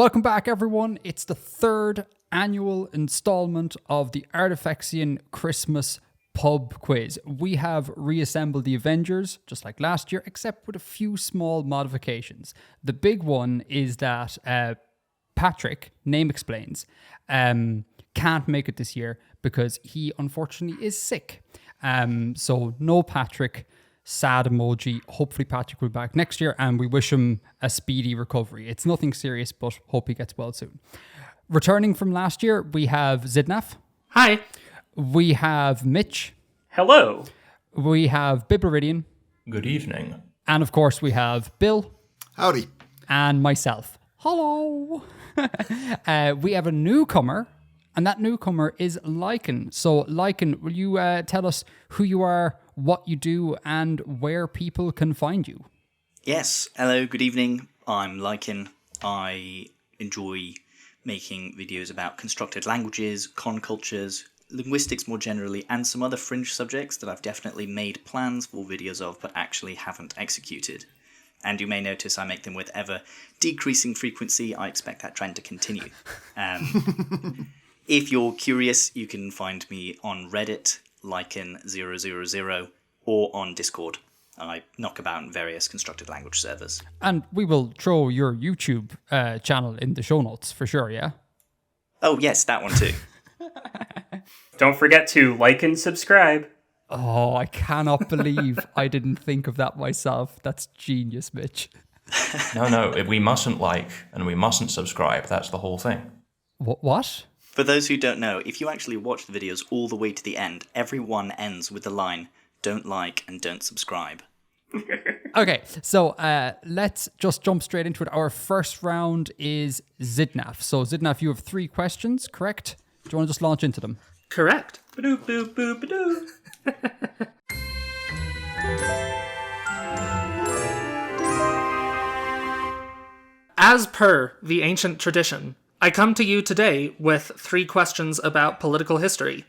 Welcome back, everyone. It's the third annual installment of the Artifexian Christmas pub quiz. We have reassembled the Avengers, just like last year, except with a few small modifications. The big one is that Patrick, name explains, can't make it this year because he unfortunately is sick. So no Patrick, sad emoji. Hopefully Patrick will be back next year and we wish him a speedy recovery. It's nothing serious, but hope he gets well soon. Returning from last year, we have Xidnaf. Hi. We have Mitch. Hello. We have Biblaridion. Good evening. And of course we have Bill. Howdy. And myself. Hello. We have a newcomer, and that newcomer is Lichen. So Lichen, will you tell us who you are, what you do, and where people can find you? Yes. Hello, good evening. I'm Lichen. I enjoy making videos about constructed languages, concultures, linguistics more generally, and some other fringe subjects that I've definitely made plans for videos of but actually haven't executed. And you may notice I make them with ever decreasing frequency. I expect that trend to continue. If you're curious, you can find me on Reddit, Lichen000, or on Discord. I knock about in various constructed language servers. And we will throw your YouTube channel in the show notes for sure, yeah? Oh yes, that one too. Don't forget to like and subscribe. Oh, I cannot believe I didn't think of that myself. That's genius, Mitch. No, we mustn't like and we mustn't subscribe. That's the whole thing. What? For those who don't know, if you actually watch the videos all the way to the end, every one ends with the line, "Don't like and don't subscribe." Okay, so let's just jump straight into it. Our first round is Xidnaf. So Xidnaf, you have 3 questions, correct? Do you want to just launch into them? Correct. Ba-doo, boo, boo, ba-doo. As per the ancient tradition, I come to you today with 3 questions about political history.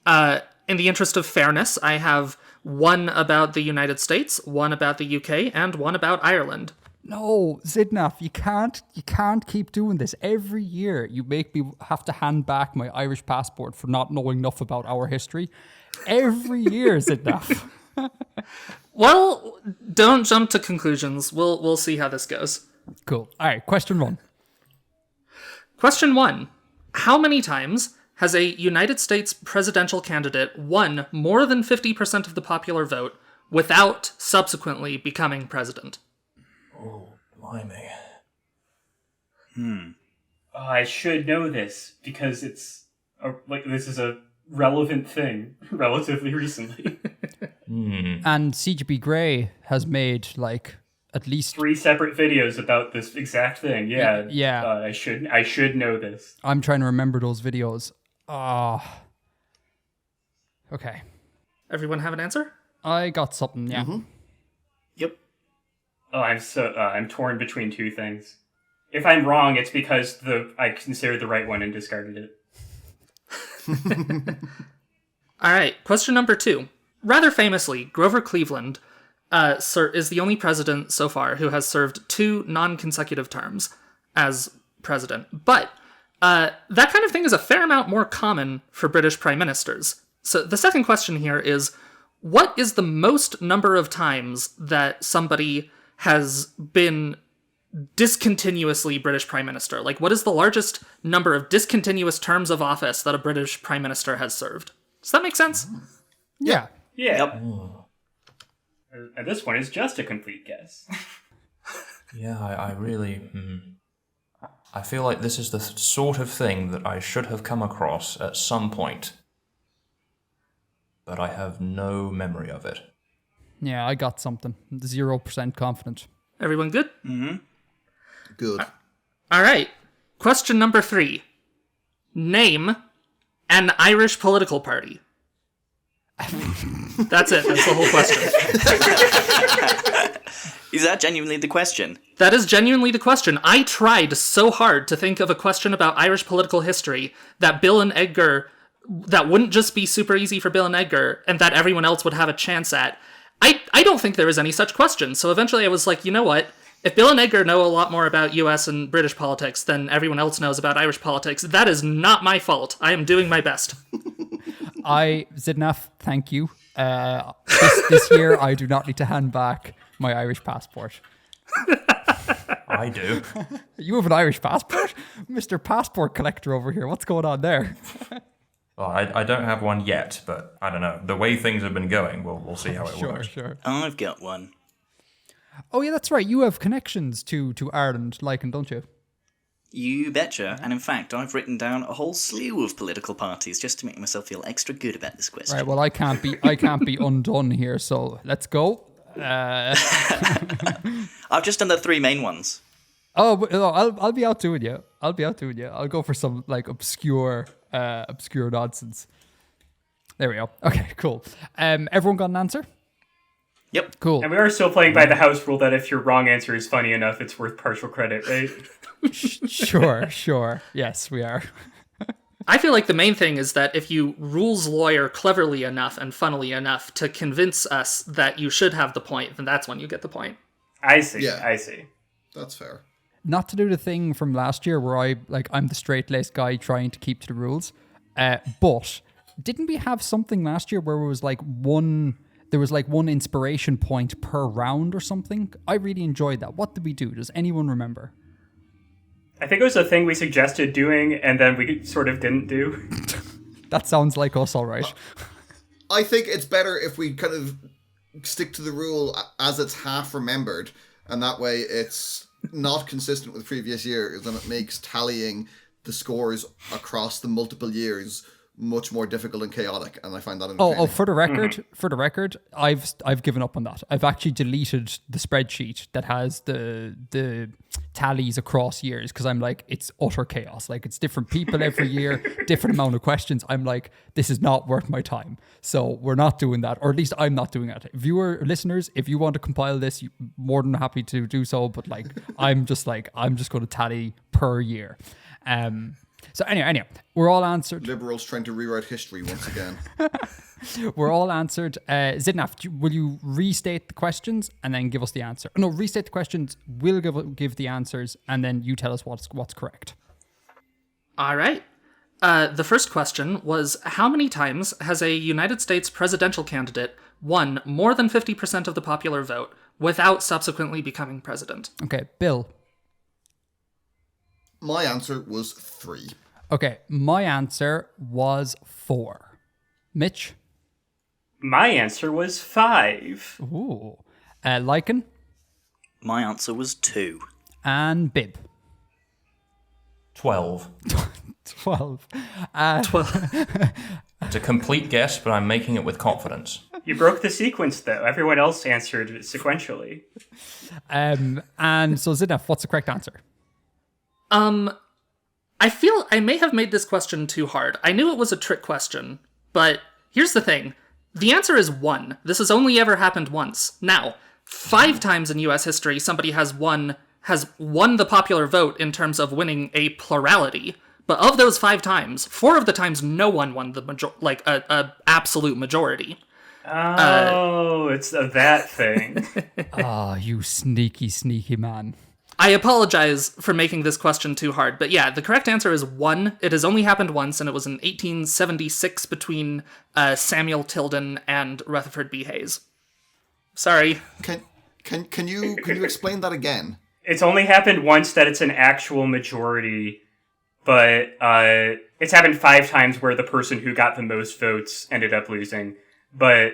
In the interest of fairness, I have one about the United States, one about the UK, and one about Ireland. No, Xidnaf, you can't keep doing this. Every year you make me have to hand back my Irish passport for not knowing enough about our history. Every year, Xidnaf. Well, don't jump to conclusions. We'll see how this goes. Cool. All right, question 1. Question 1. How many times has a United States presidential candidate won more than 50% of the popular vote without subsequently becoming president? Oh, blimey. I should know this because this is a relevant thing relatively recently. And CGP Grey has made at least 3 separate videos about this exact thing. Yeah. Yeah. I should know this. I'm trying to remember those videos. Okay. Everyone have an answer? I got something, yeah. Mm-hmm. Yep. Oh, I'm torn between 2 things. If I'm wrong, it's because I considered the right one and discarded it. All right, question number 2. Rather famously, Grover Cleveland is the only president so far who has served 2 non-consecutive terms as president. But that kind of thing is a fair amount more common for British prime ministers. So the second question here is, what is the most number of times that somebody has been discontinuously British prime minister? What is the largest number of discontinuous terms of office that a British prime minister has served? Does that make sense? Yeah. Yeah. Yep. And this one is just a complete guess. Yeah, I really... I feel like this is the sort of thing that I should have come across at some point. But I have no memory of it. Yeah, I got something. 0% confident. Everyone good? Mm-hmm. Good. All right. Question number 3. Name an Irish political party. That's it. That's the whole question. Is that genuinely the question? That is genuinely the question. I tried so hard to think of a question about Irish political history that Bill and Edgar, that wouldn't just be super easy for Bill and Edgar, and that everyone else would have a chance at. I don't think there is any such question. So eventually I was like, you know what? If Bill and Edgar know a lot more about US and British politics than everyone else knows about Irish politics, that is not my fault. I am doing my best. Xidnaf, thank you. This year, I do not need to hand back my Irish passport. I do. You have an Irish passport? Mr. Passport Collector over here. What's going on there? Well, I don't have one yet, but I don't know. The way things have been going, we'll see how it works. Sure. I've got one. Oh, yeah, that's right. You have connections to Ireland, Lichen, don't you? You betcha. And in fact, I've written down a whole slew of political parties just to make myself feel extra good about this question. Right, well, I can't be undone here, so let's go. I've just done the three main ones. Oh, but, no, I'll be out doing you. I'll go for some like obscure nonsense. There we go. Okay, cool. Everyone got an answer? Yep. Cool. And we are still playing by the house rule that if your wrong answer is funny enough, it's worth partial credit, right? Sure. Yes, we are. I feel like the main thing is that if you rules lawyer cleverly enough and funnily enough to convince us that you should have the point, then that's when you get the point. I see. Yeah. I see. That's fair. Not to do the thing from last year where I'm the straight-laced guy trying to keep to the rules. But didn't we have something last year where it was there was one inspiration point per round or something? I really enjoyed that. What did we do? Does anyone remember? I think it was a thing we suggested doing, and then we sort of didn't do. That sounds like us, all right. I think it's better if we kind of stick to the rule as it's half remembered, and that way it's not consistent with previous years, and it makes tallying the scores across the multiple years much more difficult and chaotic, and I find that entertaining. For the record, I've given up on that. I've actually deleted the spreadsheet that has the tallies across years because I'm like, it's utter chaos. Like, it's different people every year, different amount of questions. I'm like, this is not worth my time. So we're not doing that, or at least I'm not doing that. Listeners, if you want to compile this, you're more than happy to do so. But like, I'm just going to tally per year. So anyway, we're all answered. Liberals trying to rewrite history once again. We're all answered. Xidnaf, will you restate the questions and then give us the answer? No, restate the questions. We'll give the answers, and then you tell us what's correct. All right. The first question was, how many times has a United States presidential candidate won more than 50% of the popular vote without subsequently becoming president? Okay, Bill. My answer was 3. Okay, my answer was 4. Mitch? My answer was 5. Ooh. Lichen? My answer was 2. And Bib? 12. 12. 12. It's a complete guess, but I'm making it with confidence. You broke the sequence, though. Everyone else answered sequentially. And so, Xidnaf, what's the correct answer? I feel I may have made this question too hard. I knew it was a trick question, but here's the thing. The answer is 1. This has only ever happened once. Now, 5 times in US history, somebody has won the popular vote in terms of winning a plurality. But of those 5 times, 4 of the times no one won the a absolute majority. Oh, it's that thing. Ah, you sneaky man. I apologize for making this question too hard, but yeah, the correct answer is 1. It has only happened once, and it was in 1876 between Samuel Tilden and Rutherford B. Hayes. Sorry. Can you explain that again? It's only happened once that it's an actual majority, but it's happened 5 times where the person who got the most votes ended up losing, but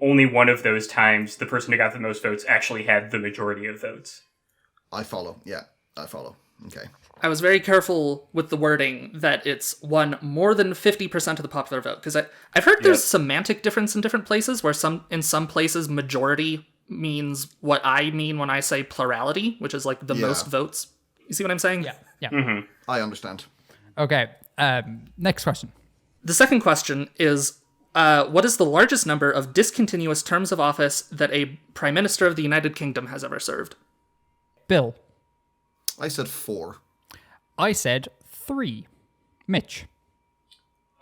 only one of those times the person who got the most votes actually had the majority of votes. I follow. Yeah, I follow. Okay. I was very careful with the wording that it's won more than 50% of the popular vote, because I've heard there's semantic difference in different places, where in some places majority means what I mean when I say plurality, which is like the most votes. You see what I'm saying? Yeah. Mm-hmm. I understand. Okay, next question. The second question is, what is the largest number of discontinuous terms of office that a Prime Minister of the United Kingdom has ever served? Bill? I said 4. I said 3. Mitch?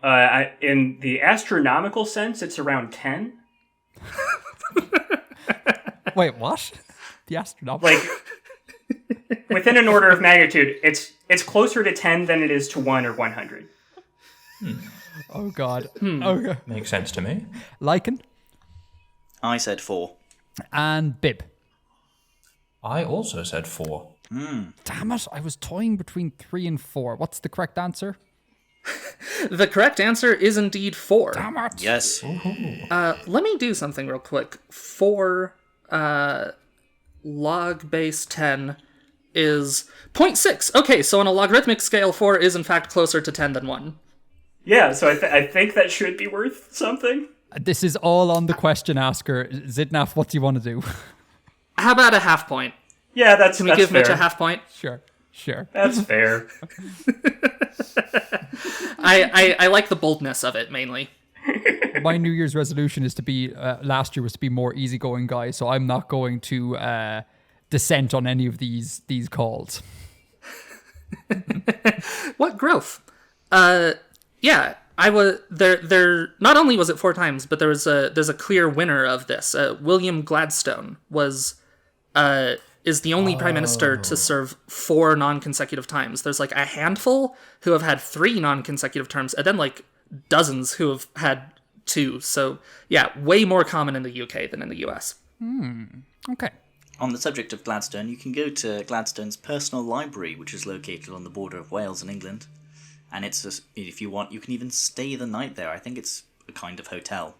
In the astronomical sense, it's around 10. Wait, what? The astronaut? Like, within an order of magnitude, it's closer to 10 than it is to 1 or 100. Oh, God. Okay. Makes sense to me. Lichen I said 4. and Bib. I also said 4. Damn it. I was toying between 3 and 4. What's the correct answer? The correct answer is indeed 4. Damn it. Yes. Let me do something real quick. 4 log base 10 is 0.6. Okay, so on a logarithmic scale, 4 is in fact closer to 10 than 1. Yeah, so I think that should be worth something. This is all on the question asker. Xidnaf, what do you want to do? How about a half point? Yeah, that's Can we give fair. Mitch a half point? Sure. That's fair. I like the boldness of it, mainly. My New Year's resolution is to be, last year was to be more easygoing guy, so I'm not going to dissent on any of these calls. What growth? Yeah, I was there. Not only was it 4 times, but there's a clear winner of this. William Gladstone is the only prime minister to serve 4 non-consecutive times. There's like a handful who have had 3 non-consecutive terms, and then like dozens who have had 2. So yeah, way more common in the UK than in the US. Okay. On the subject of Gladstone, you can go to Gladstone's personal library, which is located on the border of Wales and England. And if you want, you can even stay the night there. I think it's a kind of hotel,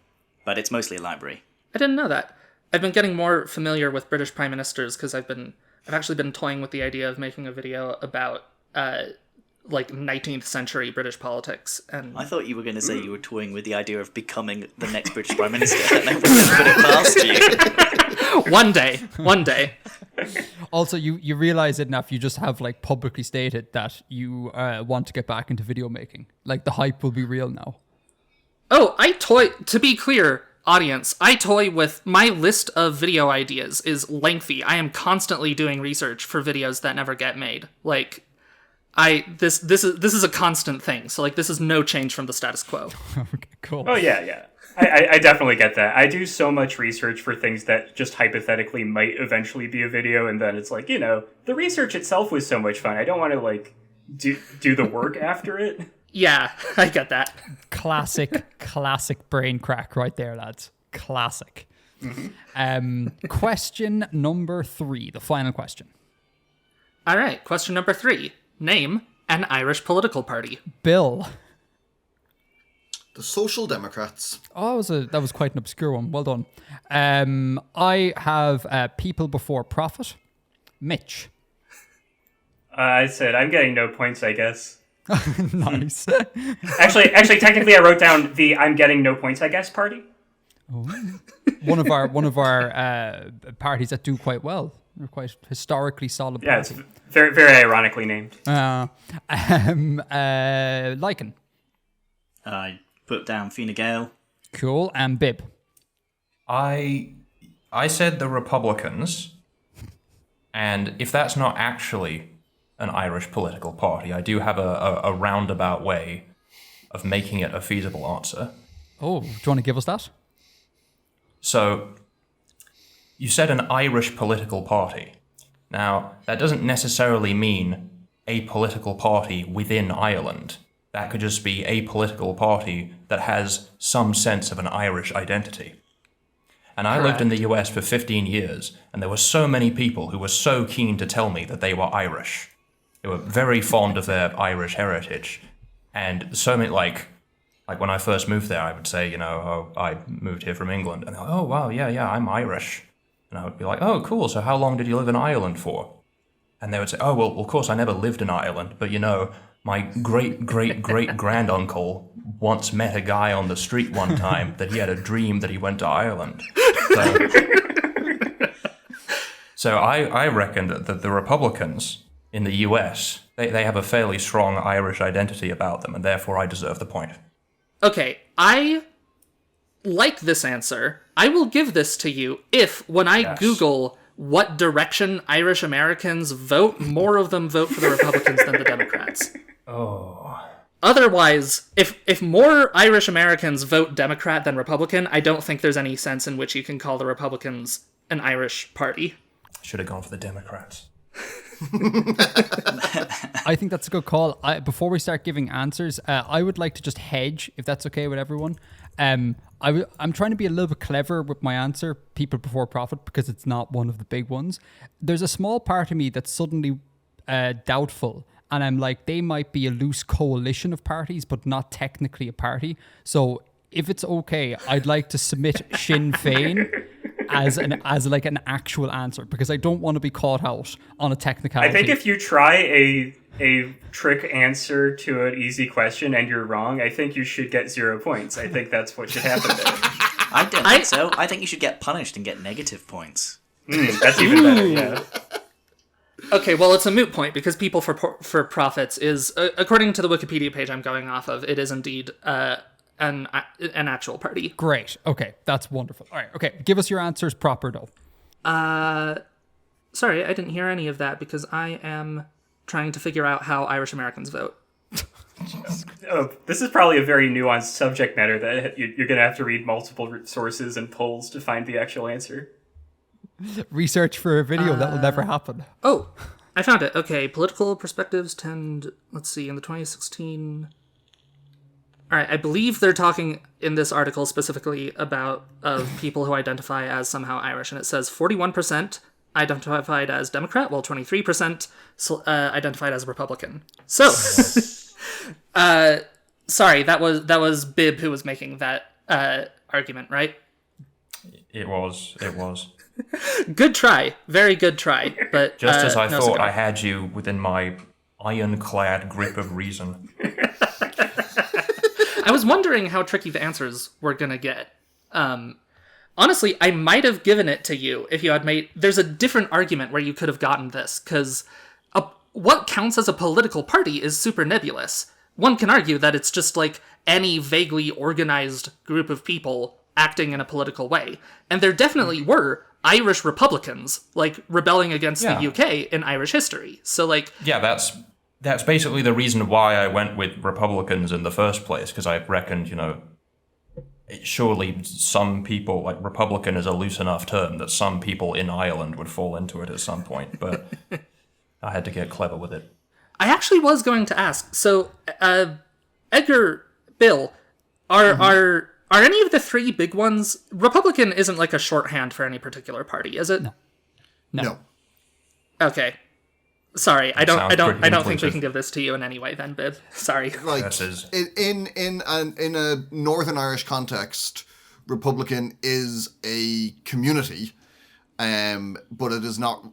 but it's mostly a library. I didn't know that. I've been getting more familiar with British prime ministers because I've actually been toying with the idea of making a video about like 19th century British politics. And I thought you were going to say you were toying with the idea of becoming the next British Prime Minister, and I was going to put it past you. one day. Also, you realize it enough. You just have like publicly stated that you want to get back into video making. Like the hype will be real now. Oh, to be clear, audience, I toy with my list of video ideas is lengthy. I am constantly doing research for videos that never get made. Like, this is a constant thing. So like, this is no change from the status quo. Okay, cool. Oh, yeah. I definitely get that. I do so much research for things that just hypothetically might eventually be a video, and then it's like, the research itself was so much fun. I don't want to, like, do the work after it. Yeah, I get that. Classic brain crack right there, lads. Classic. Question number 3, the final question. All right, question number 3. Name an Irish political party. Bill. The Social Democrats. Oh, that was quite an obscure one. Well done. I have People Before Profit. Mitch. I said I'm getting no points, I guess. Nice. Actually, technically, I wrote down the "I'm getting no points, I guess" party. Oh. One of our parties that do quite well. They're quite historically solid. Yeah, it's party. very, very ironically named. Lichen. I put down Fine Gael. Cool. And Bib. I said the Republicans, and if that's not actually an Irish political party, I do have a roundabout way of making it a feasible answer. Oh, do you want to give us that? So, you said an Irish political party. Now, that doesn't necessarily mean a political party within Ireland. That could just be a political party that has some sense of an Irish identity. And I lived in the US for 15 years, and there were so many people who were so keen to tell me that they were Irish. They were very fond of their Irish heritage. And so many, like when I first moved there, I would say, I moved here from England. And they're like, oh, wow, yeah, I'm Irish. And I would be like, oh, cool, so how long did you live in Ireland for? And they would say, oh, well, of course, I never lived in Ireland, but my great-great-great-granduncle once met a guy on the street one time that he had a dream that he went to Ireland. So I reckon that the Republicans in the US, they have a fairly strong Irish identity about them, and therefore I deserve the point. Okay, I like this answer. I will give this to you if, when I Google what direction Irish Americans vote, more of them vote for the Republicans than the Democrats. Oh. Otherwise, if more Irish Americans vote Democrat than Republican, I don't think there's any sense in which you can call the Republicans an Irish party. Should have gone for the Democrats. I think that's a good call. Before we start giving answers, I would like to just hedge, if that's okay with everyone. I'm trying to be a little bit clever with my answer, people before profit, because it's not one of the big ones. There's a small part of me that's suddenly doubtful, and I'm like, they might be a loose coalition of parties, but not technically a party. So if it's okay, I'd like to submit Sinn Féin as an actual answer, because I don't want to be caught out on a technicality. I think if you try a trick answer to an easy question and you're wrong, I think you should get 0 points. I think that's what should happen there. I don't think so. I think you should get punished and get negative points. That's even better, yeah. Okay, well, it's a moot point because People for Profits is, according to the Wikipedia page I'm going off of, it is indeed an actual party. Great. Okay, that's wonderful. All right. Okay, give us your answers proper though. Sorry, I didn't hear any of that because I am trying to figure out how Irish Americans vote. Oh, this is probably a very nuanced subject matter that you're going to have to read multiple sources and polls to find the actual answer. Research for a video that will never happen. Oh, I found it. Okay, political perspectives tend, let's see, in the 2016... All right, I believe they're talking in this article specifically about people who identify as somehow Irish, and it says 41% identified as Democrat, while 23% identified as Republican. So, sorry, that was Bib who was making that argument, right? It was. Good try, very good try. But Just as I no thought cigar. I had you within my ironclad grip of reason. I was wondering how tricky the answers were gonna get. Honestly, I might have given it to you if you had made... There's a different argument where you could have gotten this, because what counts as a political party is super nebulous. One can argue that it's just like any vaguely organized group of people acting in a political way. And there definitely were Irish Republicans, like, rebelling against the UK in Irish history. So, like... Yeah, that's basically the reason why I went with Republicans in the first place, because I reckoned, surely some people, like Republican is a loose enough term that some people in Ireland would fall into it at some point, but I had to get clever with it. I actually was going to ask, so, Edgar, Bill, are any of the three big ones... Republican isn't like a shorthand for any particular party, is it? No. Okay. Sorry, I don't think we inclusive. can give this to you in any way then, Bib. Sorry. Like, This is- in a Northern Irish context, Republican is a community, but it is not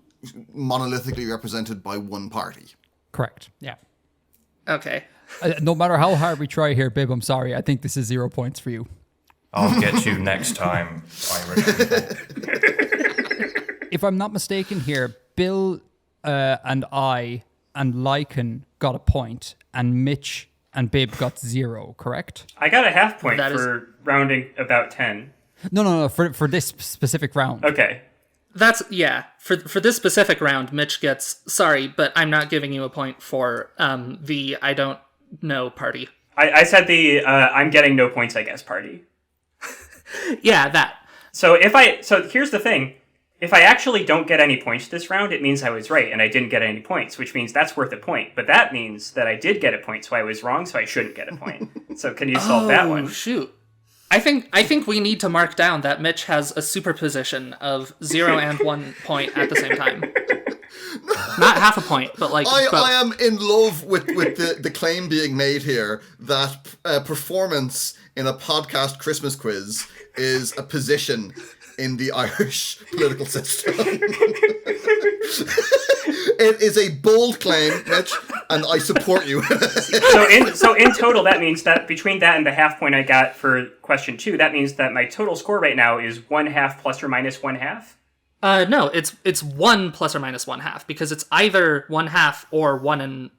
monolithically represented by one party. Correct. Yeah. Okay. No matter how hard we try here, Bib, I'm sorry. I think this is 0 points for you. I'll get you next time, Irish people. If I'm not mistaken here, Bill and I and Lichen got a point, and Mitch and Bib got 0, correct? I got a half point That for rounding about 10. No, for this specific round. Okay. That's, yeah. For this specific round, Mitch gets, sorry, but I'm not giving you a point for the I don't know party. I said the I'm getting no points, I guess, party. Yeah, that. So here's the thing. If I actually don't get any points this round, it means I was right and I didn't get any points, which means that's worth a point. But that means that I did get a point, so I was wrong, so I shouldn't get a point. So can you solve that one? Shoot. I think we need to mark down that Mitch has a superposition of 0 and 1 point at the same time. Not half a point, but like both. I am in love with the claim being made here that performance in a podcast Christmas quiz is a position in the Irish political system. It is a bold claim, Mitch, and I support you. So in total, that means that between that and the half point I got for question 2, that means that my total score right now is 1/2 plus or minus 1/2. No, it's 1 plus or minus 1/2 because it's either 1/2 or 1 and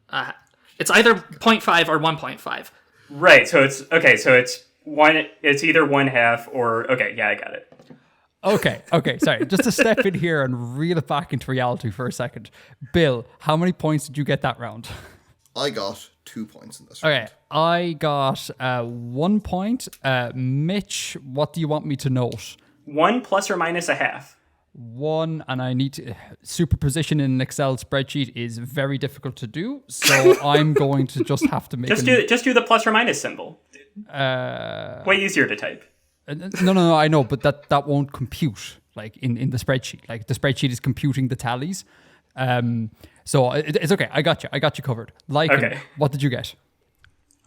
it's either 0.5 or 1.5. Right. So it's okay. So it's one. It's either 1/2 or okay. Yeah, I got it. Okay, sorry. Just to step in here and reel it back into reality for a second. Bill, how many points did you get that round? I got 2 points in this Okay, round. I got 1 point. Mitch, what do you want me to note? 1 plus or minus 1/2. 1, and I need to superposition in an Excel spreadsheet is very difficult to do, so I'm going to just have to make Just do the plus or minus symbol. Way easier to type. No, I know, but that won't compute like in the spreadsheet. Like the spreadsheet is computing the tallies. So it's okay. I got you covered. Like, Okay. What did you get?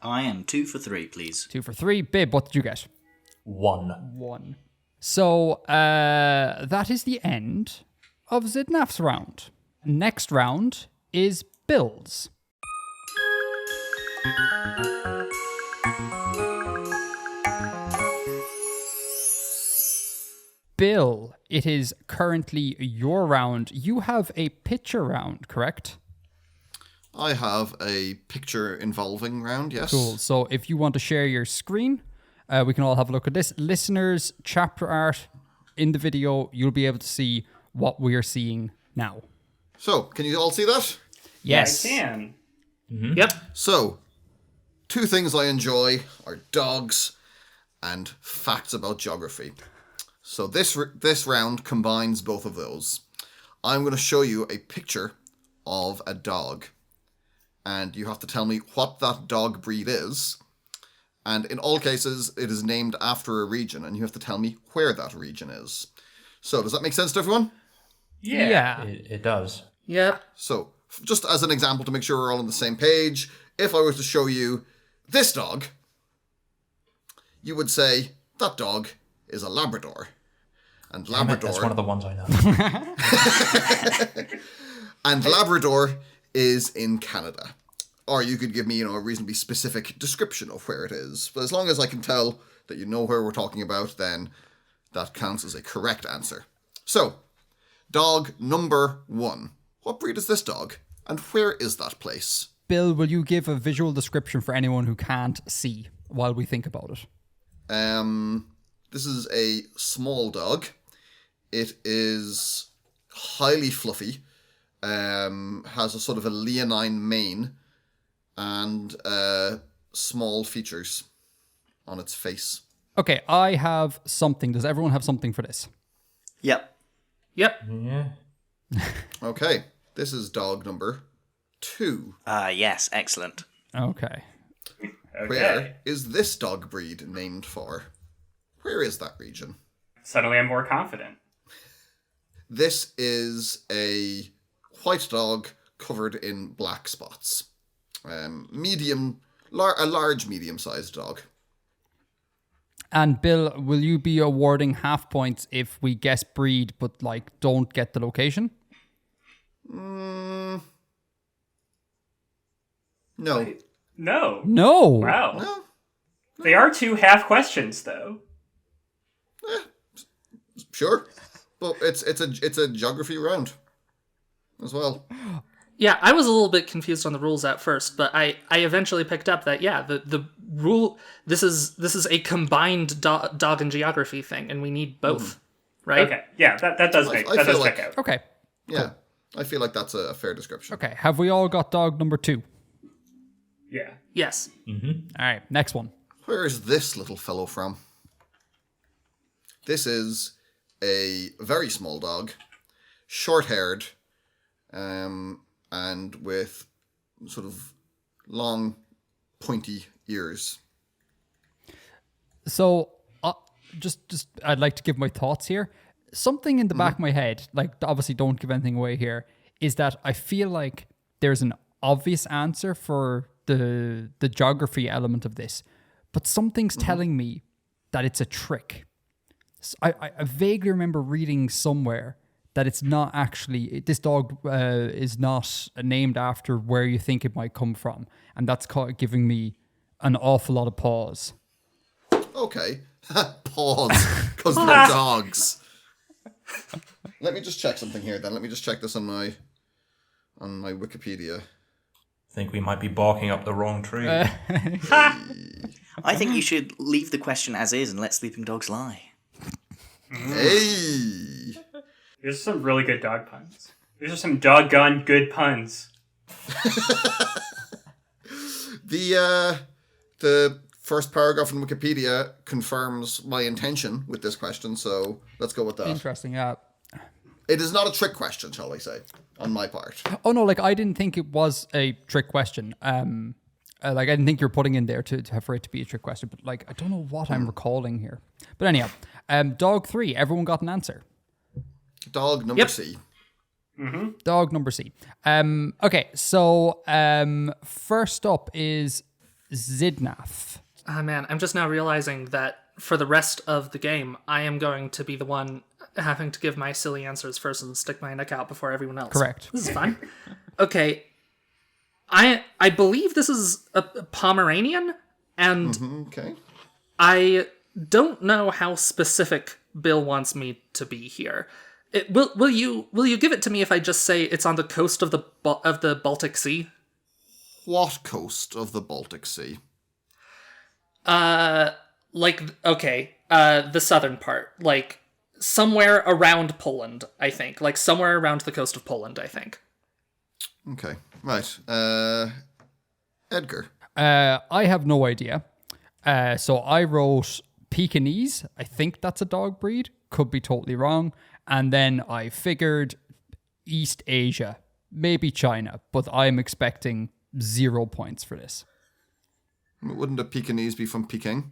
I am 2 for 3, please. 2 for 3. Bib, what did you get? 1. 1. So that is the end of Xidnaf's round. Next round is Bill's. Bill, it is currently your round. You have a picture round, correct? I have a picture involving round, yes. Cool. So if you want to share your screen, we can all have a look at this. Listeners, chapter art in the video, you'll be able to see what we are seeing now. So, can you all see that? Yes. I can. Yep. So, 2 things I enjoy are dogs and facts about geography. So this round combines both of those. I'm going to show you a picture of a dog, and you have to tell me what that dog breed is. And in all cases, it is named after a region, and you have to tell me where that region is. So does that make sense to everyone? Yeah. It does. Yep. So just as an example to make sure we're all on the same page, if I were to show you this dog, you would say that dog is a Labrador. And Damn it, Labrador... that's one of the ones I know. And Labrador is in Canada. Or you could give me, a reasonably specific description of where it is. But as long as I can tell that you know where we're talking about, then that counts as a correct answer. So, dog number 1. What breed is this dog? And where is that place? Bill, will you give a visual description for anyone who can't see while we think about it? This is a small dog. It is highly fluffy. Has a sort of a leonine mane and small features on its face. Okay, I have something. Does everyone have something for this? Yep. Yep. Yeah. Okay, this is dog number 2. Yes, excellent. Okay. Okay. Where is this dog breed named for? Where is that region? Suddenly I'm more confident. This is a white dog covered in black spots. A large medium-sized dog. And Bill, will you be awarding half points if we guess breed but don't get the location? No. No. No. Wow. No. They are 2 half questions, though. Sure. But it's a geography round as well. Yeah, I was a little bit confused on the rules at first, but I eventually picked up that the rule this is a combined dog and geography thing, and we need both, right? Okay. Yeah, that does I make feel that does like- check out. Okay. Yeah. I feel like that's a fair description. Okay. Have we all got dog number 2? Yeah. Yes. All right. Next one. Where is this little fellow from? This is a very small dog, short-haired, and with sort of long, pointy ears. So, just I'd like to give my thoughts here. Something in the back of my head, obviously don't give anything away here, is that I feel like there's an obvious answer for the geography element of this, but something's telling me that it's a trick. So I vaguely remember reading somewhere that it's not actually, this dog is not named after where you think it might come from, and that's giving me an awful lot of pause. Okay. Pause. Because they're dogs. Let me just check something here then. Let me just check this on my Wikipedia. Think we might be barking up the wrong tree. I think you should leave the question as is and let sleeping dogs lie. Hey! There's some really good dog puns. There's just some doggone good puns. The first paragraph in Wikipedia confirms my intention with this question, so let's go with that. Interesting, yeah. It is not a trick question, shall we say, on my part. Oh no, like I didn't think it was a trick question. Like I didn't think you're putting in there for it to be a trick question, but like I don't know what I'm recalling here. But anyhow, dog 3. Everyone got an answer. Dog number C. Mm-hmm. Dog number C. Okay, so first up is Xidnaf. Ah, man, I'm just now realizing that for the rest of the game, I am going to be the one having to give my silly answers first and stick my neck out before everyone else. Correct. This is fun. Okay. I believe this is a Pomeranian, and Okay. I don't know how specific Bill wants me to be here. Will you give it to me if I just say it's on the coast of the Baltic Sea? What coast of the Baltic Sea? The southern part, like somewhere around Poland, I think. Like somewhere around the coast of Poland, I think. Okay, right. Edgar. I have no idea. So I wrote Pekingese. I think that's a dog breed. Could be totally wrong. And then I figured East Asia, maybe China, but I'm expecting 0 points for this. Wouldn't a Pekingese be from Peking?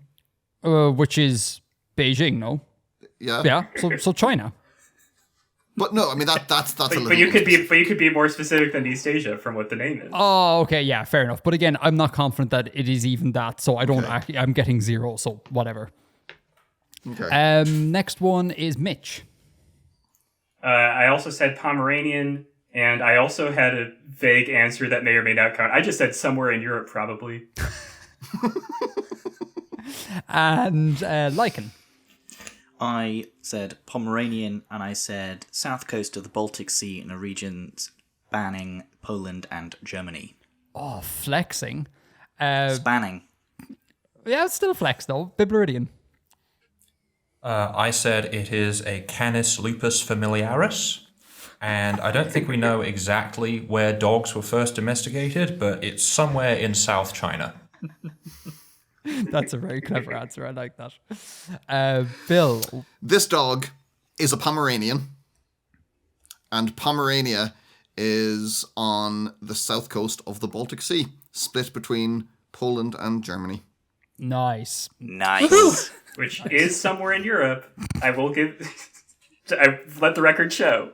Which is Beijing, no? Yeah. Yeah, so China. But no, I mean that's a little. But you could be more specific than East Asia from what the name is. Oh, okay, yeah, fair enough. But again, I'm not confident that it is even that, so I don't actually. I'm getting 0, so whatever. Okay. Next one is Mitch. I also said Pomeranian, and I also had a vague answer that may or may not count. I just said somewhere in Europe, probably. And Lichen. I said Pomeranian, and I said south coast of the Baltic Sea in a region spanning Poland and Germany. Oh, flexing. Spanning. Yeah, it's still flex though. Biblaridion. I said it is a Canis lupus familiaris, and I don't think we know exactly where dogs were first domesticated, but it's somewhere in South China. That's a very clever answer. I like that. Bill. This dog is a Pomeranian, and Pomerania is on the south coast of the Baltic Sea, split between Poland and Germany. Nice. Nice. Which is somewhere in Europe. I will give... I let the record show.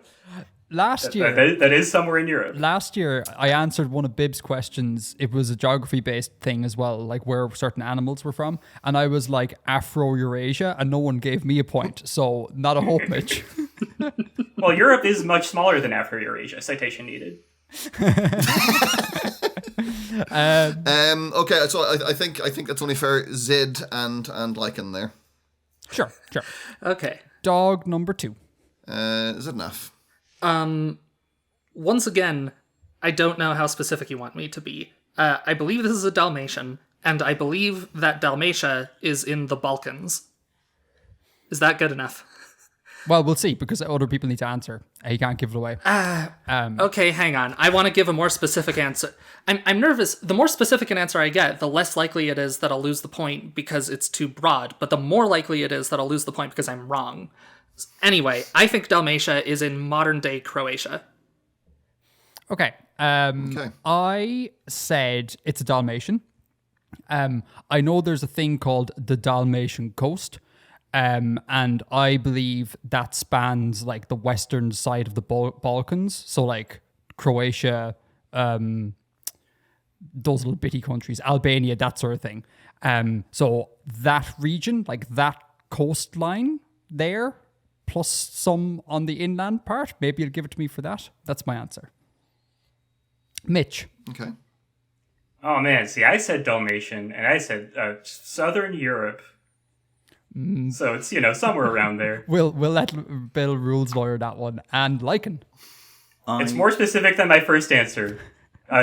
Last year, That is somewhere in Europe. Last year, I answered one of Bib's questions. It was a geography-based thing as well, like where certain animals were from. And I was like, Afro-Eurasia, and no one gave me a point. So, not a hope, Mitch. Well, Europe is much smaller than Afro-Eurasia. Citation needed. Okay, so I think that's only fair. Zid and Lichen there. Sure. Okay. Dog number 2. Xidnaf. Once again, I don't know how specific you want me to be. I believe this is a Dalmatian, and I believe that Dalmatia is in the Balkans. Is that good enough? Well, we'll see, because other people need to answer. He can't give it away. Okay, hang on. I want to give a more specific answer. I'm nervous. The more specific an answer I get, the less likely it is that I'll lose the point because it's too broad, but the more likely it is that I'll lose the point because I'm wrong. Anyway, I think Dalmatia is in modern-day Croatia. Okay. I said it's a Dalmatian. I know there's a thing called the Dalmatian coast, and I believe that spans like the western side of the Balkans, so like Croatia, those little bitty countries, Albania, that sort of thing. So that region, like that coastline there, plus some on the inland part, maybe you'll give it to me for that. That's my answer. Mitch. Okay. Oh, man. See, I said Dalmatian, and I said Southern Europe. So it's, somewhere around there. We'll let Bill Rules lawyer that one. And Lichen. It's more specific than my first answer.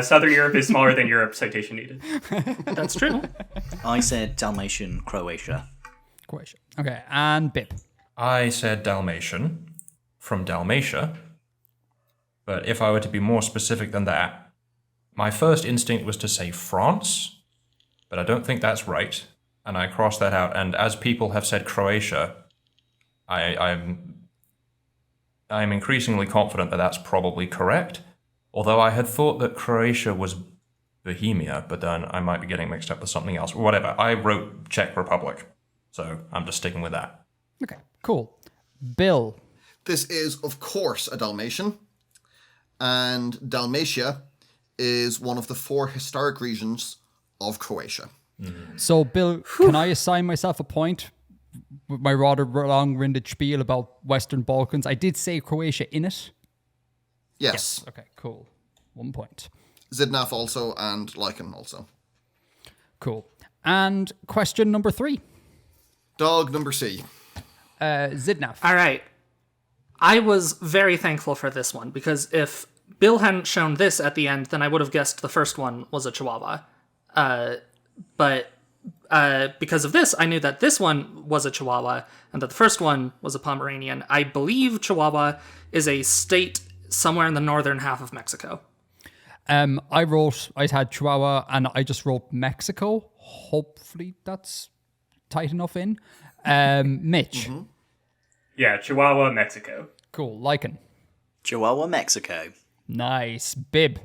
Southern Europe is smaller than Europe, citation needed. That's true. I said Dalmatian, Croatia. Okay, and Bib. I said Dalmatian from Dalmatia, but if I were to be more specific than that, my first instinct was to say France, but I don't think that's right, and I crossed that out, and as people have said Croatia, I'm I'm increasingly confident that that's probably correct. Although I had thought that Croatia was Bohemia, but then I might be getting mixed up with something else. Whatever. I wrote Czech Republic, so I'm just sticking with that. Okay, cool. Bill. This is, of course, a Dalmatian. And Dalmatia is one of the 4 historic regions of Croatia. So, Bill, can I assign myself a point with my rather long-winded spiel about Western Balkans? I did say Croatia in it. Yes. Okay, cool. 1 point. Xidnaf also, and Lichen also. Cool. And question number 3. Dog number C. Xidnaf. All right. I was very thankful for this one, because if Bill hadn't shown this at the end, then I would have guessed the first one was a Chihuahua. But because of this, I knew that this one was a Chihuahua and that the first one was a Pomeranian. I believe Chihuahua is a state somewhere in the northern half of Mexico. I had Chihuahua and I just wrote Mexico. Hopefully that's tight enough in. Mitch. Mm-hmm. Yeah, Chihuahua, Mexico. Cool. Lichen. Chihuahua, Mexico. Nice. Bib.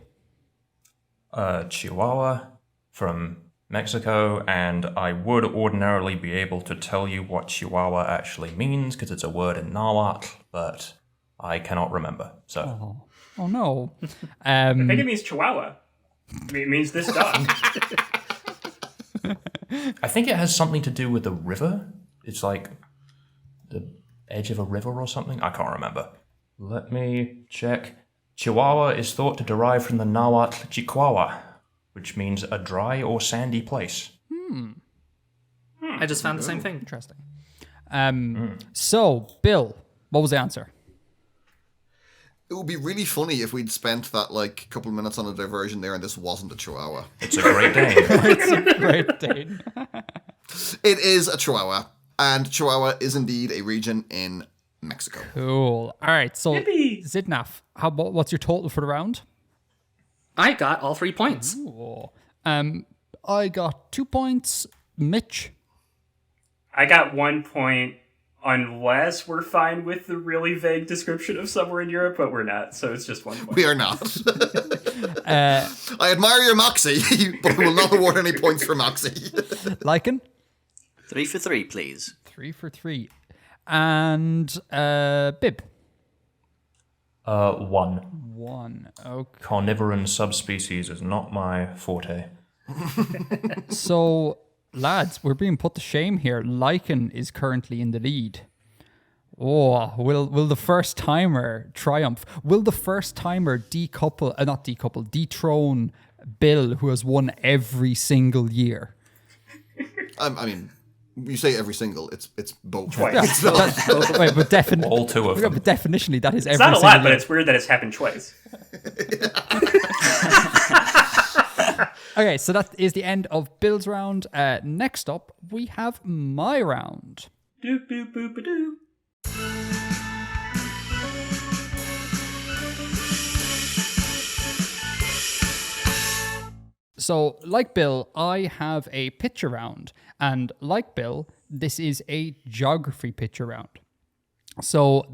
Chihuahua from Mexico, and I would ordinarily be able to tell you what Chihuahua actually means because it's a word in Nahuatl, but I cannot remember. So, Oh no. I think it means Chihuahua. It means this dog. I think it has something to do with the river. It's like the edge of a river or something. I can't remember. Let me check. Chihuahua is thought to derive from the Nahuatl Chihuahua, which means a dry or sandy place. I just found the same thing. Interesting. So, Bill, what was the answer? It would be really funny if we'd spent that couple of minutes on a diversion there and this wasn't a Chihuahua. It's a Great Dane. It's a Great Dane. It is a Chihuahua, and Chihuahua is indeed a region in Mexico. Cool. All right. So, Yippee. Xidnaf, what's your total for the round? I got all 3 points. Ooh. I got 2 points. Mitch. I got 1 point, unless we're fine with the really vague description of somewhere in Europe, but we're not, so it's just 1 point. We are not. I admire your moxie, but I will not award any points for moxie. Lichen. 3 for 3, please. 3 for 3. And Bib. 1. 1. Okay. Carnivoran subspecies is not my forte. So, lads, we're being put to shame here. Lichen is currently in the lead. Oh, will the first timer triumph? Will the first timer dethrone Bill, who has won every single year? I mean, you say every single, it's both. Twice. It's not- Wait, but All 2 of them. but definitionally, that is It's every not a single lot, but year. it's weird that it's happened twice. Okay, so that is the end of Bill's round. Next up, we have my round. Doop boop boop a doo. So, like Bill, I have a picture round. And like Bill, this is a geography picture round. So,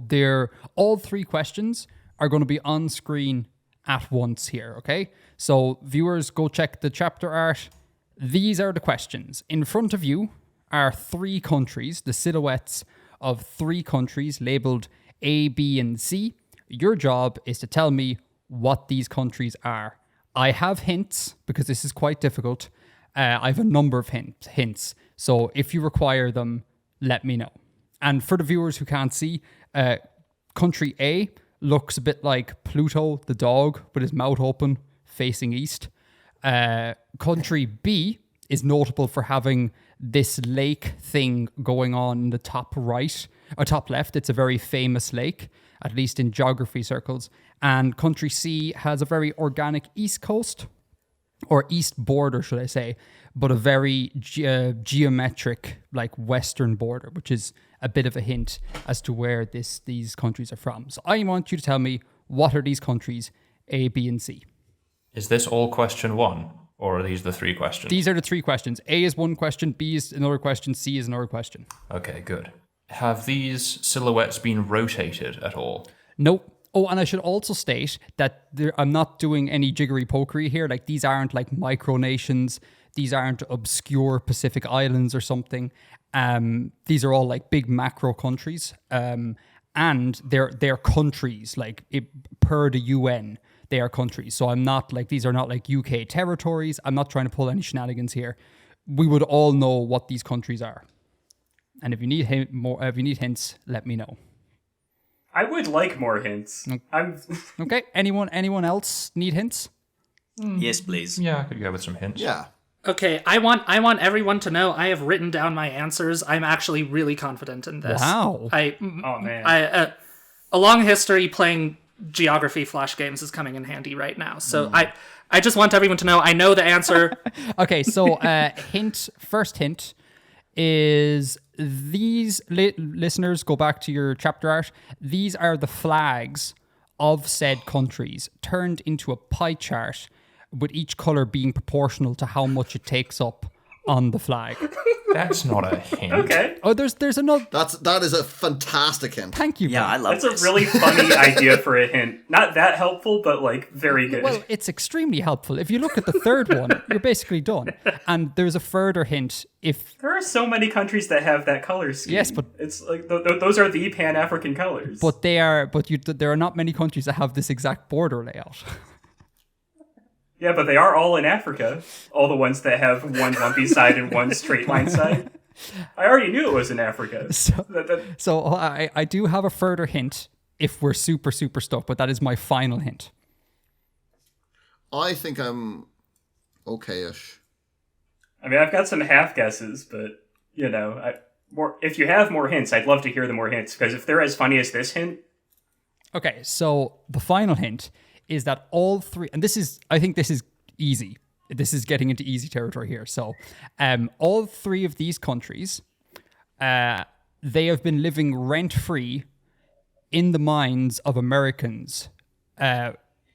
all 3 questions are going to be on screen at once here, okay? So, viewers, go check the chapter art. These are the questions. In front of you are 3 countries, the silhouettes of 3 countries labeled A, B, and C. Your job is to tell me what these countries are. I have hints because this is quite difficult. I have a number of hints. So if you require them, let me know. And for the viewers who can't see, country A looks a bit like Pluto, the dog, with his mouth open, facing east. Country B is notable for having this lake thing going on in the top right, or top left. It's a very famous lake, at least in geography circles. And country C has a very organic east coast, or east border, should I say, but a very geometric, western border, which is a bit of a hint as to where these countries are from. So I want you to tell me, what are these countries, A, B, and C? Is this all question 1, or are these the 3 questions? These are the 3 questions. A is one question, B is another question, C is another question. Okay, good. Have these silhouettes been rotated at all? Nope. Oh, and I should also state that I'm not doing any jiggery pokery here. Like, these aren't like micronations. These aren't obscure Pacific islands or something. These are all like big macro countries. And they're countries, like per the UN, they are countries. So I'm not like, these are not like UK territories. I'm not trying to pull any shenanigans here. We would all know what these countries are. And if you need hints, let me know. I would like more hints. Okay. Anyone else need hints? Yes, please. Yeah, I could go with some hints. Yeah. Okay, I want everyone to know I have written down my answers. I'm actually really confident in this. Wow. Oh man. A long history playing geography flash games is coming in handy right now. So I just want everyone to know I know the answer. Okay, so first hint is these listeners, go back to your chapter art. These are the flags of said countries turned into a pie chart, with each color being proportional to how much it takes up on the flag. That's not a hint. Okay. Oh, there's another. That is a fantastic hint. Thank you. Yeah, Ben. I love That's this. a really funny idea for a hint. Not that helpful, but like very good. Well, it's extremely helpful. If you look at the third one, you're basically done. And there's a further hint. If There are so many countries that have that color scheme. Yes, but- it's like those are the Pan-African colors. there are not many countries that have this exact border layout. Yeah, but they are all in Africa. All the ones that have one lumpy side and one straight line side. I already knew it was in Africa. So I do have a further hint if we're super, super stuck, but that is my final hint. I think I'm okay-ish. I mean, I've got some half guesses, but you know, if you have more hints, I'd love to hear the more hints, because if they're as funny as this hint, Okay, so the final hint is that all three, and I think this is easy. This is getting into easy territory here. So, all three of these countries, they have been living rent-free in the minds of Americans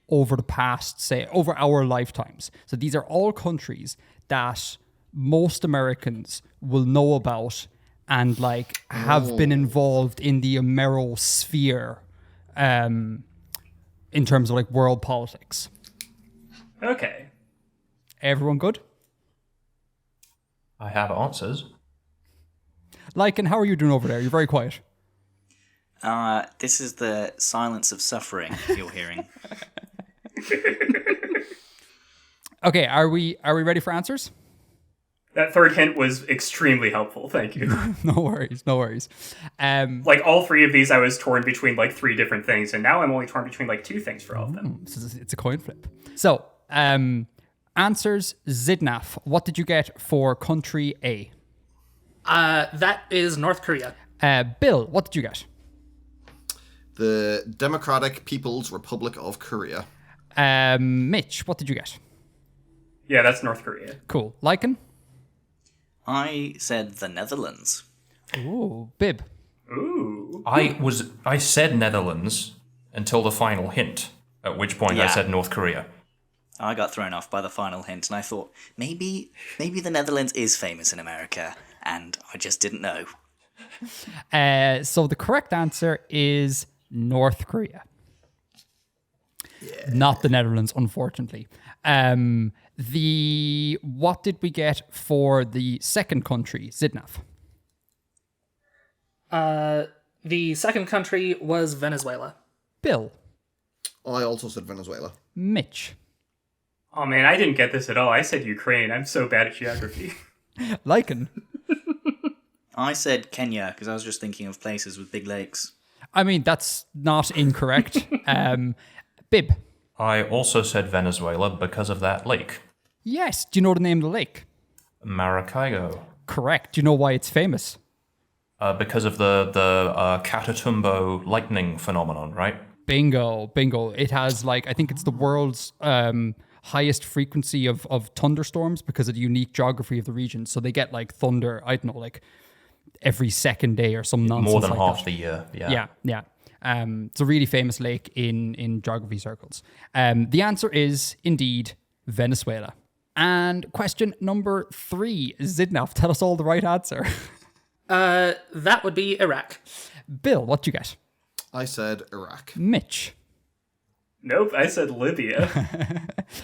over the past, say, over our lifetimes. So these are all countries that most Americans will know about and like have been involved in the Amerosphere in terms of like world politics. okay. Everyone good? I have answers. Lichen, how are you doing over there? You're very quiet. This is the silence of suffering you're hearing. Okay, are we ready for answers? That third hint was extremely helpful. Thank you. No worries. Like all three of these, I was torn between like three different things, and now I'm only torn between like two things for all of them. It's a coin flip. So, answers, Xidnaf. What did you get for country A? That is North Korea. Bill, what did you get? The Democratic People's Republic of Korea. Mitch, what did you get? Yeah, that's North Korea. Cool. Lichen? I said the Netherlands. Ooh, Bib. Ooh. I said Netherlands until the final hint, at which point I Yeah. said North Korea. I got thrown off by the final hint, and I thought maybe the Netherlands is famous in America, and I just didn't know. So the correct answer is North Korea. Not the Netherlands, unfortunately. What did we get for the second country, Xidnaf? The second country was Venezuela. Bill. I also said Venezuela. Mitch. Oh man, I didn't get this at all. I said Ukraine. I'm so bad at geography. Lichen. I said Kenya because I was just thinking of places with big lakes. I mean, that's not incorrect. Bib. I also said Venezuela because of that lake. Yes. Do you know the name of the lake? Maracaibo. Correct. Do you know why it's famous? Because of the Catatumbo lightning phenomenon, right? Bingo. It has I think it's the world's highest frequency of thunderstorms because of the unique geography of the region. So they get thunder, I don't know, every second day or some nonsense. More than like half that. the year. Yeah. Yeah. It's a really famous lake in geography circles. The answer is indeed Venezuela. And question number 3, Xidnaf, tell us all the right answer. That would be Iraq. Bill, what you get? I said Iraq. Mitch. Nope, I said Libya.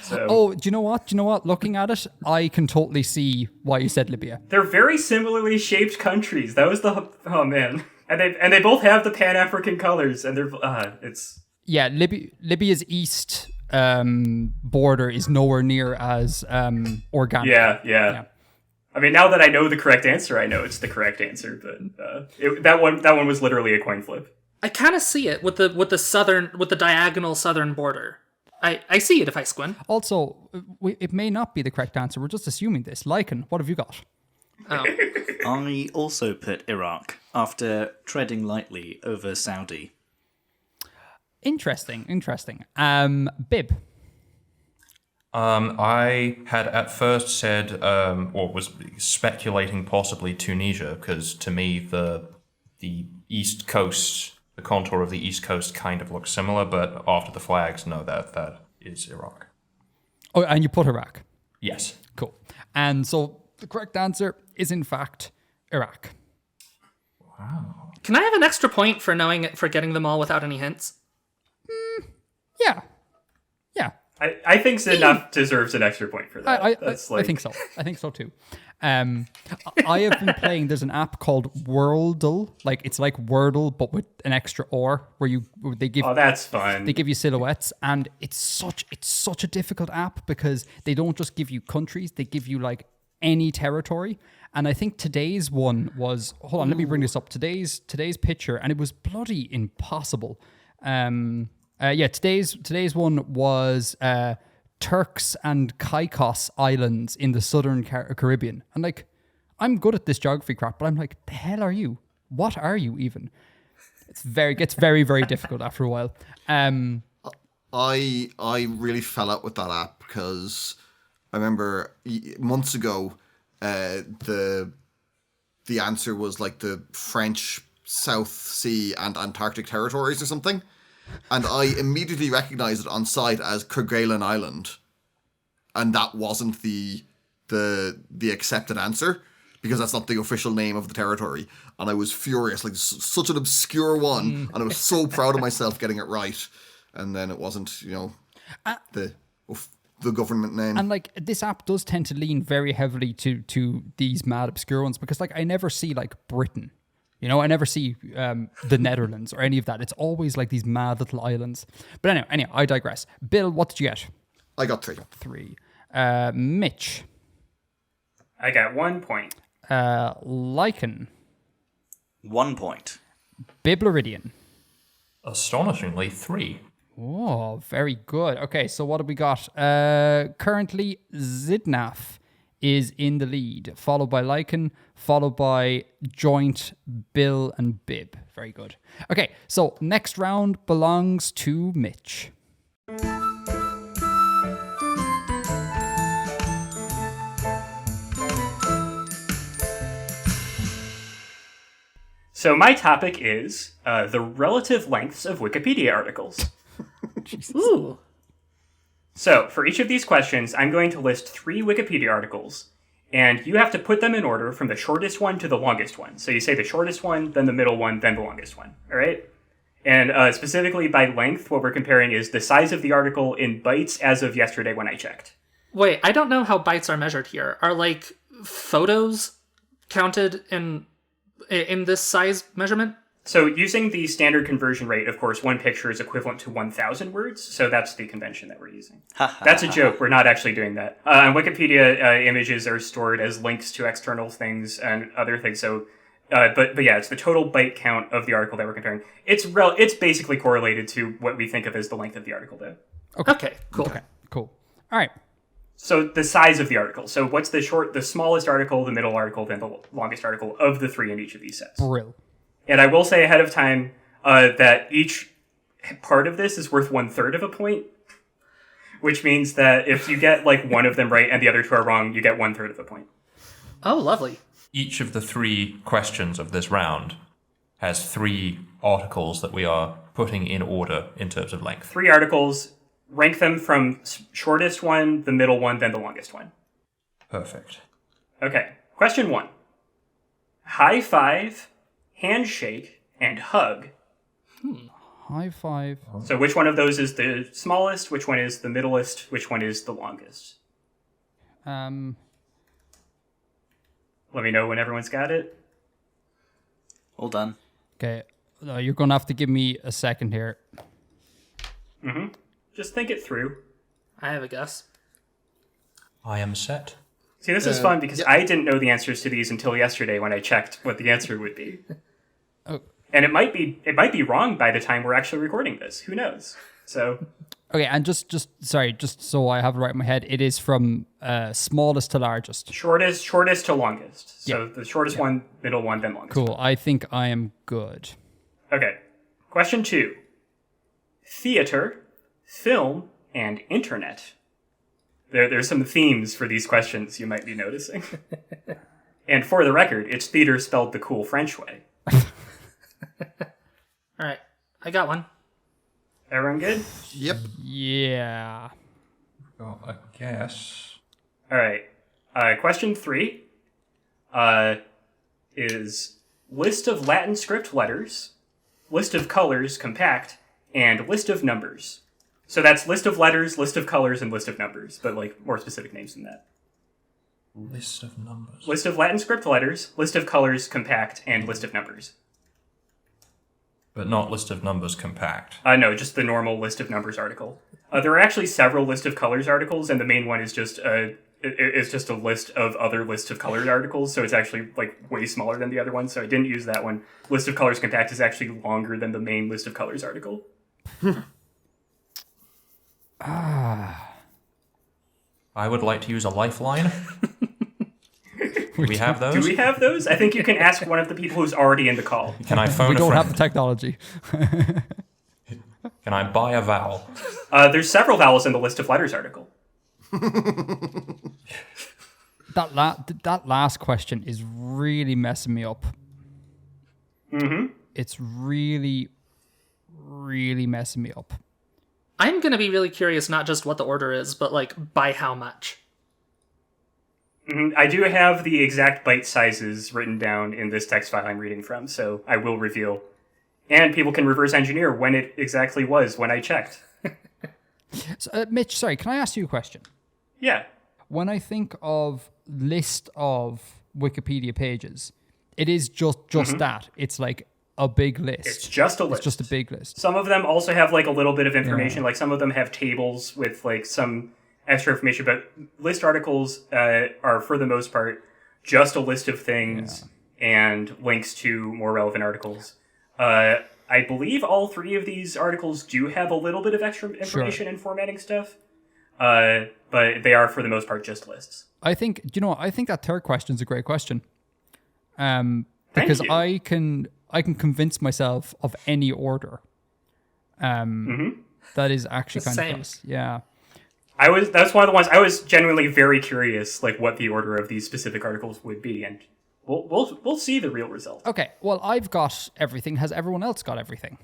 So Oh, do you know what? Looking at it, I can totally see why you said Libya. they're very similarly shaped countries. That was oh man, and they both have the Pan-African colors, and they're it's Yeah, Libya's east border is nowhere near as organic. yeah. I mean, now that I know the correct answer, I know it's the correct answer. But that one was literally a coin flip. I kind of see it with the diagonal southern border. I see it if I squint. Also, it may not be the correct answer. We're just assuming this. Lichen, what have you got? Oh. I also put Iraq after treading lightly over Saudi. Interesting. Bib. I had at first said, or was speculating possibly Tunisia, because to me the East Coast, the contour of the East Coast kind of looks similar, but after the flags, no, that is Iraq. Oh, and you put Iraq. Yes. Cool. And so the correct answer is in fact Iraq. Wow. Can I have an extra point for getting them all without any hints? Yeah. I think Xidnaf deserves an extra point for that. I think so. I think so too. I have been playing. There's an app called Wordle. Like it's like Wordle, but with an extra or, where they give. Oh, that's fun. They give you silhouettes, and it's such a difficult app because they don't just give you countries; they give you like any territory. And I think today's one was. Hold on, let me bring this up. Today's picture, and it was bloody impossible. Today's one was Turks and Caicos Islands in the southern Caribbean. And like, I'm good at this geography crap, but I'm like, the hell are you? What are you even? Gets very, very difficult after a while. I really fell out with that app because I remember months ago, the answer was like the French South Sea and Antarctic territories or something. And I immediately recognized it on site as Kerguelen Island. And that wasn't the accepted answer, because that's not the official name of the territory. And I was furious, like such an obscure one. And I was so proud of myself getting it right. And then it wasn't, the government name. And like, this app does tend to lean very heavily to these mad obscure ones, because like I never see like Britain. I never see the Netherlands or any of that. It's always like these mad little islands. But anyway, I digress. Bill, what did you get? I got 3. 3. Mitch. I got 1 point. Lichen. 1 point. Biblaridion. Astonishingly, 3. Oh, very good. Okay, so what have we got? Currently, Xidnaf is in the lead, followed by Lichen, followed by Joint, Bill, and Bib. Very good. Okay, so next round belongs to Mitch. So my topic is the relative lengths of Wikipedia articles. Ooh. So, for each of these questions, I'm going to list 3 Wikipedia articles, and you have to put them in order from the shortest one to the longest one. So you say the shortest one, then the middle one, then the longest one, all right? And specifically by length, what we're comparing is the size of the article in bytes as of yesterday when I checked. Wait, I don't know how bytes are measured here. Are like photos counted in this size measurement? So using the standard conversion rate, of course, one picture is equivalent to 1,000 words. So that's the convention that we're using. That's a joke. We're not actually doing that. On Wikipedia, images are stored as links to external things and other things. So, but yeah, it's the total byte count of the article that we're comparing. It's basically correlated to what we think of as the length of the article, though. Okay, cool. Okay, cool. All right. So the size of the article. So what's the smallest article, the middle article, then the longest article of the 3 in each of these sets? Brill. And I will say ahead of time that each part of this is worth 1/3 of a point, which means that if you get like one of them right and the other 2 are wrong, you get 1/3 of a point. Oh, lovely. Each of the 3 questions of this round has 3 articles that we are putting in order in terms of length. 3 articles, rank them from shortest one, the middle one, then the longest one. Perfect. Okay, question 1. High five, handshake, and hug. High five. So which one of those is the smallest? Which one is the middlest? Which one is the longest? Let me know when everyone's got it. All done. Okay. You're going to have to give me a second here. Just think it through. I have a guess. I am set. See, this is fun because I didn't know the answers to these until yesterday when I checked what the answer would be. Oh. And it might be wrong by the time we're actually recording this. Who knows? So Okay, and just so I have it right in my head, it is from smallest to largest. shortest to longest. So the shortest one, middle one, then longest. Cool. I think I am good. Okay. Question 2. Theater, film, and internet. There's some themes for these questions you might be noticing. And for the record, it's theater spelled the cool French way. All right, I got one. Everyone good? Yep. Yeah. Got a guess. All right. Question 3 is list of Latin script letters, list of colors compact, and list of numbers. So that's list of letters, list of colors, and list of numbers, but like more specific names than that. List of numbers. List of Latin script letters, list of colors compact, and list of numbers. But not list of numbers compact. No, just the normal list of numbers article. There are actually several list of colors articles, and the main one is just a list of other list of colored articles, so it's actually like way smaller than the other one, so I didn't use that one. List of colors compact is actually longer than the main list of colors article. I would like to use a lifeline. Do we have those? Do we have those? I think you can ask one of the people who's already in the call. Can I phone We a don't friend? have the technology. Can I buy a vowel? There's several vowels in the list of letters article. That last question is really messing me up. Mm-hmm. It's really, really messing me up. I'm going to be really curious, not just what the order is, but like by how much. Mm-hmm. I do have the exact byte sizes written down in this text file I'm reading from, so I will reveal. And people can reverse engineer when it exactly was when I checked. So, Mitch, sorry, can I ask you a question? Yeah. When I think of list of Wikipedia pages, it is just that. It's like a big list. It's just a list. It's just a big list. Some of them also have like a little bit of information. Like some of them have tables with like some extra information, but list articles are for the most part just a list of things and links to more relevant articles. I believe all three of these articles do have a little bit of extra information and formatting stuff, but they are for the most part just lists. I think that third question is a great question. Because I can convince myself of any order. That is actually kind of nice. Yeah. That's one of the ones I was genuinely very curious, like what the order of these specific articles would be, and we'll see the real result. Okay. Well, I've got everything. Has everyone else got everything?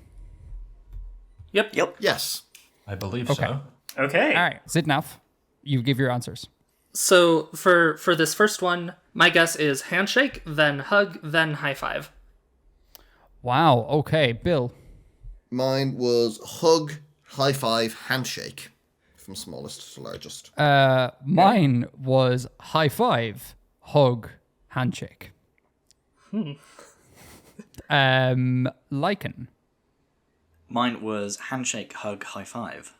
Yep. Yes. I believe Okay. so. Okay. All right, Xidnaf, you give your answers. So for this first one, my guess is handshake, then hug, then high five. Wow. Okay, Bill. Mine was hug, high five, handshake. From smallest to largest. Mine was high five, hug, handshake. Lichen. Mine was handshake, hug, high five.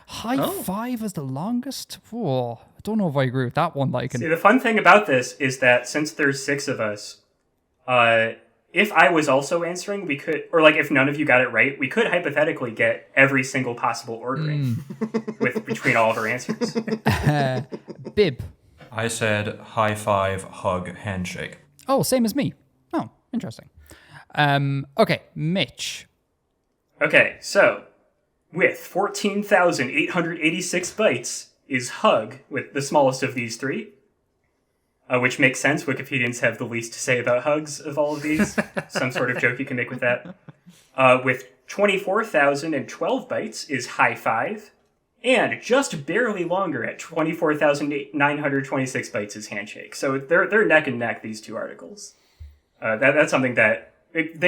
High five is the longest? Whoa. I don't know if I agree with that one, Lichen. See, the fun thing about this is that since there's 6 of us, if I was also answering, we could, or like if none of you got it right, we could hypothetically get every single possible ordering between all of our answers. Bib. I said high five, hug, handshake. Oh, same as me. Oh, interesting. Okay, Mitch. Okay, so with 14,886 bytes is hug with the smallest of these 3. Which makes sense. Wikipedians have the least to say about hugs of all of these. Some sort of joke you can make with that. With 24,012 bytes is high five. And just barely longer at 24,926 bytes is handshake. So they're neck and neck, these two articles. That's something that it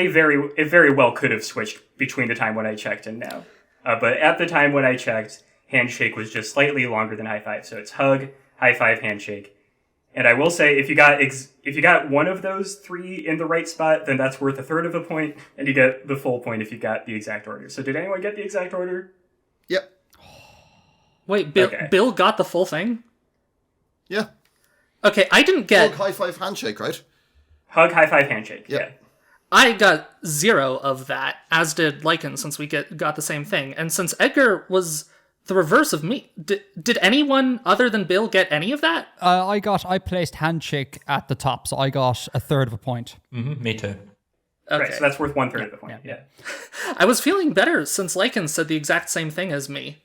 very well could have switched between the time when I checked and now. But at the time when I checked, handshake was just slightly longer than high five. So it's hug, high five, handshake. And I will say, if you got one of those three in the right spot, then that's worth a third of a point, and you get the full point if you got the exact order. So did anyone get the exact order? Yep. Wait, Bill, Okay. Bill got the full thing? Yeah. Okay, I didn't get... Hug, high five, handshake, right? Hug, high five, handshake. Yep. Yeah. I got 0 of that, as did Lichen, since we got the same thing. And since Edgar was the reverse of me, did anyone other than Bill get any of that? I placed handshake at the top, so I got a third of a point. Me too. Okay. Right, so that's worth 1/3 of the point. Yeah. I was feeling better since Lichen said the exact same thing as me.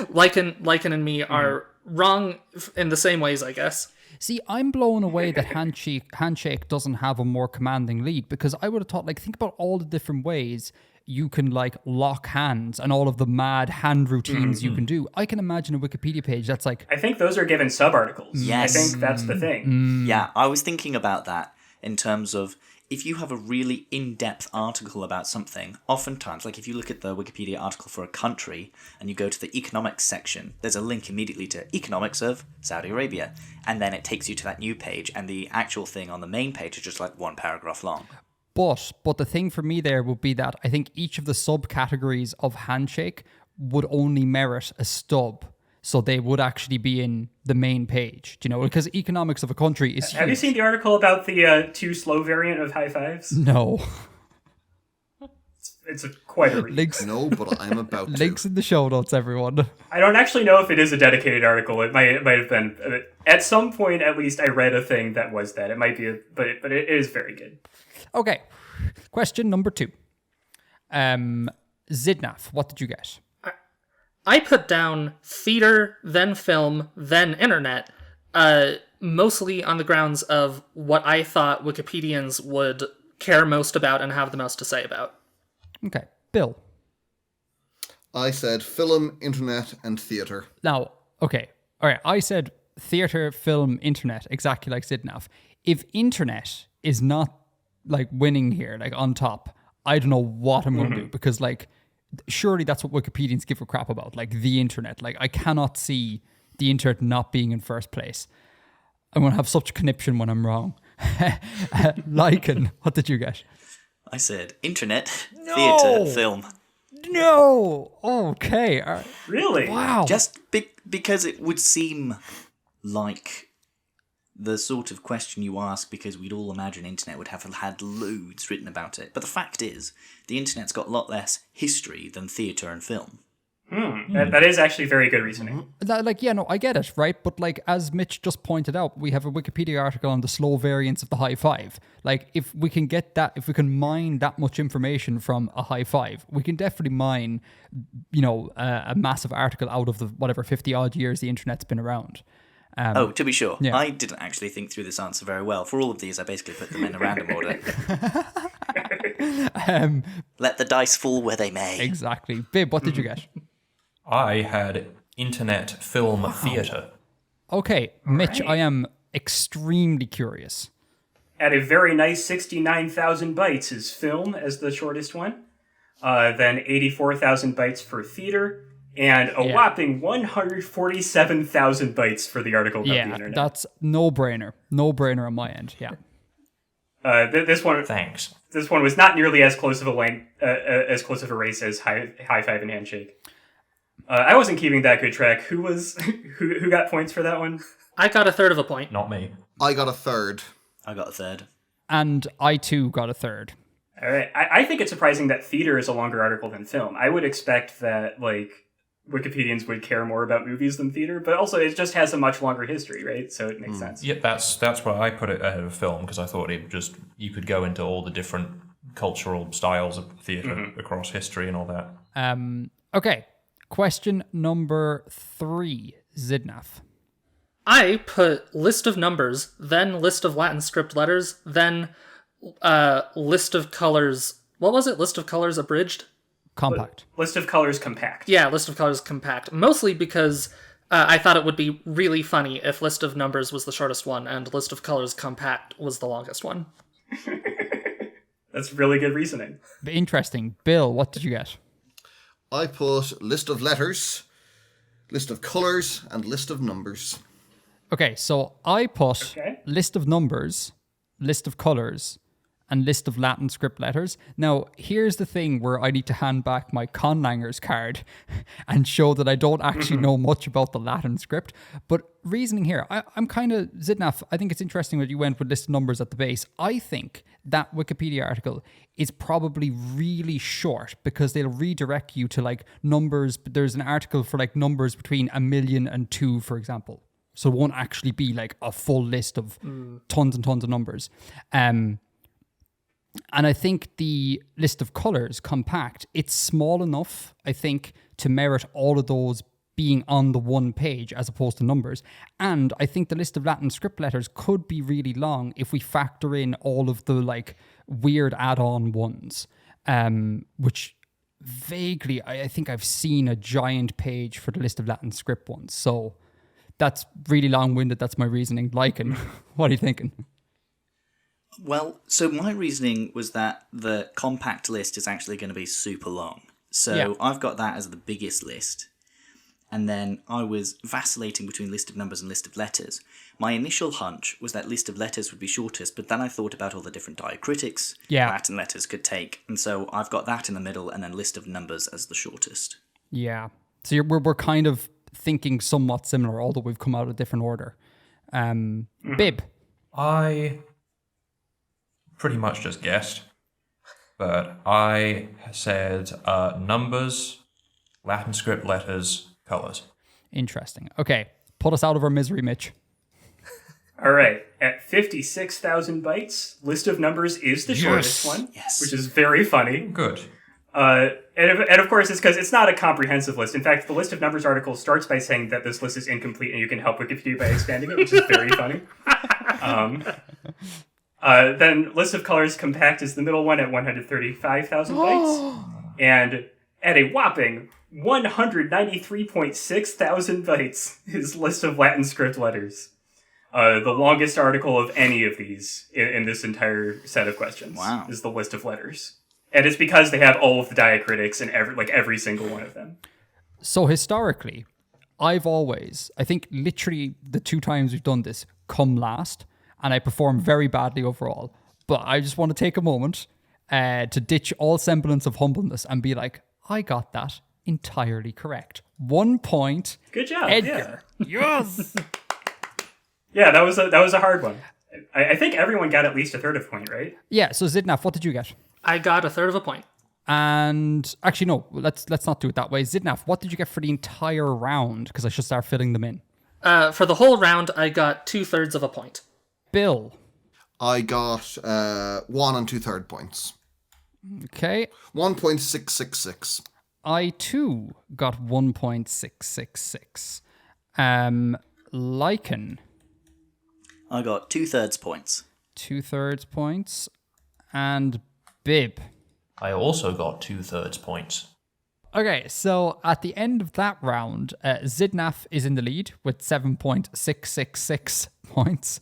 Lichen and me are wrong in the same ways, I guess. See, I'm blown away that handshake doesn't have a more commanding lead, because I would have thought, like, think about all the different ways you can, like, lock hands and all of the mad hand routines you can do. I can imagine a Wikipedia page that's like, I think those are given sub-articles. Yes. I think that's the thing. Yeah, I was thinking about that in terms of if you have a really in-depth article about something, oftentimes, like if you look at the Wikipedia article for a country and you go to the economics section, there's a link immediately to economics of Saudi Arabia. And then it takes you to that new page, and the actual thing on the main page is just like one paragraph long. But the thing for me there would be that I think each of the subcategories of handshake would only merit a stub. So they would actually be in the main page, do you know? Because economics of a country is huge. Have you seen the article about the too slow variant of high fives? No. It's quite a read. Links, No, but I'm about to. links in the show notes, everyone. I don't actually know if it is a dedicated article. It might have been. At some point, at least, I read a thing that was that. It might be, but it is very good. Okay. Question number 2. Xidnaf, what did you get? I put down theater, then film, then internet, mostly on the grounds of what I thought Wikipedians would care most about and have the most to say about. Okay. Bill. I said film, internet, and theatre. Now, okay. All right. I said theater, film, internet, exactly like Xidnaf. If internet is not, like, winning here, like, on top, I don't know what I'm going to do, because, like, surely that's what Wikipedians give a crap about, like the internet. Like, I cannot see the internet not being in first place. I'm going to have such conniption when I'm wrong. Lichen, what did you get? I said internet, theatre, film. No! Okay. All right. Really? Wow. Just because it would seem like the sort of question you ask, because we'd all imagine internet would have had loads written about it. But the fact is, the internet's got a lot less history than theatre and film. That is actually very good reasoning. Like, yeah, no, I get it, right? But, like, as Mitch just pointed out, we have a Wikipedia article on the slow variants of the high five. Like, if we can get that, if we can mine that much information from a high five, we can definitely mine, you know, a massive article out of the, whatever, 50 odd years the internet's been around. To be sure, yeah. I didn't actually think through this answer very well. For all of these, I basically put them in a random order. Let the dice fall where they may. Exactly. Bib, what did you get? I had internet, film, theatre. Okay, Mitch, I am extremely curious. At a very nice 69,000 bytes is film as the shortest one. Then 84,000 bytes for theater. And a whopping 147,000 bytes for the article about the Yeah, internet. that's no-brainer. No-brainer on my end, yeah. This one, Thanks. This one was not nearly as close of a race as high five and handshake. I wasn't keeping that good track. Who got points for that one? I got a third of a point. Not me. I got a third. I got a third. And I, too, got a third. All right. I think it's surprising that theater is a longer article than film. I would expect that, like, Wikipedians would care more about movies than theater, but also it just has a much longer history, right? So it makes sense. Yeah, that's why I put it ahead of film, because I thought you could go into all the different cultural styles of theatre across history and all that. Okay, question number 3, Xidnaf. I put list of numbers, then list of Latin script letters, then list of colors. What was it? List of colors abridged? Compact. List of colors compact. Yeah, list of colors compact. Mostly because I thought it would be really funny if list of numbers was the shortest one and list of colors compact was the longest one. That's really good reasoning. Interesting. Bill, what did you get? I put list of letters, list of colours, and list of numbers. Okay, so I put list of numbers, list of colours, and list of Latin script letters. Now, here's the thing where I need to hand back my conlanger's card and show that I don't actually know much about the Latin script. But reasoning here, I'm kind of, Xidnaf, I think it's interesting that you went with list of numbers at the base. I think that Wikipedia article is probably really short because they'll redirect you to like numbers. There's an article for like numbers between 1 million and 2, for example. So it won't actually be like a full list of tons and tons of numbers. And I think the list of colours, compact, it's small enough, I think, to merit all of those being on the one page as opposed to numbers. And I think the list of Latin script letters could be really long if we factor in all of the like weird add-on ones, which vaguely, I think I've seen a giant page for the list of Latin script ones. So that's really long-winded. That's my reasoning. Lichen, what are you thinking? Well, so my reasoning was that the compact list is actually going to be super long. So I've got that as the biggest list. And then I was vacillating between list of numbers and list of letters. My initial hunch was that list of letters would be shortest, but then I thought about all the different diacritics Latin letters could take. And so I've got that in the middle and then list of numbers as the shortest. Yeah. So we're kind of thinking somewhat similar, although we've come out a different order. Bib. I pretty much just guessed, but I said numbers, Latin script letters, colours. Interesting. Okay, put us out of our misery, Mitch. All right, at 56,000 bytes, list of numbers is the shortest one, which is very funny. Good. And of course, it's because it's not a comprehensive list. In fact, the list of numbers article starts by saying that this list is incomplete and you can help Wikipedia by expanding it, which is very funny. Then list of colors compact is the middle one at 135,000 bytes. And at a whopping 193.6 thousand bytes is list of Latin script letters. The longest article of any of these in this entire set of questions is the list of letters. And it's because they have all of the diacritics in every single one of them. So historically, I've always, I think literally the 2 times we've done this, come last. And I perform very badly overall. But I just want to take a moment to ditch all semblance of humbleness and be like, I got that entirely correct. 1 point. Good job, Edgar. Yes. Yeah, that was a hard one. I think everyone got at least a third of a point, right? Yeah. So Xidnaf, what did you get? I got a third of a point. And actually, no. Let's not do it that way. Xidnaf, what did you get for the entire round? Because I should start filling them in. For the whole round, I got 2/3 of a point. Bill. I got 1 2/3 points. Okay. 1.666. I too got 1.666. Lichen. I got 2/3 points. 2/3 points. And Bib. I also got 2/3 points. Okay, so at the end of that round, Xidnaf is in the lead with 7.666 points.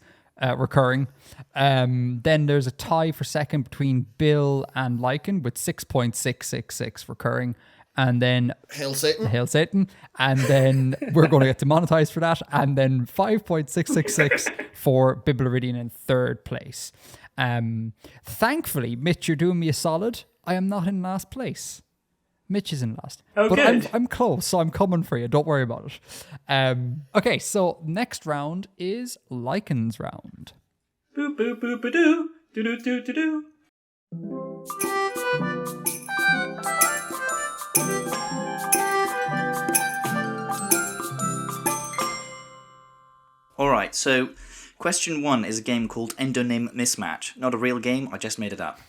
Recurring. Then there's a tie for second between Bill and Lichen with 6.666 recurring. And then Hail Satan. Hail Satan. And then we're going to get demonetized for that. And then 5.666 for Biblaridion in third place. Thankfully, Mitch, you're doing me a solid. I am not in last place. Mitch is in last. Oh, but good. I'm close, so I'm coming for you. Don't worry about it. Okay, so next round is Lichen's round. Boop, boop, boop, ba-doo. Do-do-do-do-do. Alright, so question 1 is a game called Endonym Mismatch. Not a real game, I just made it up.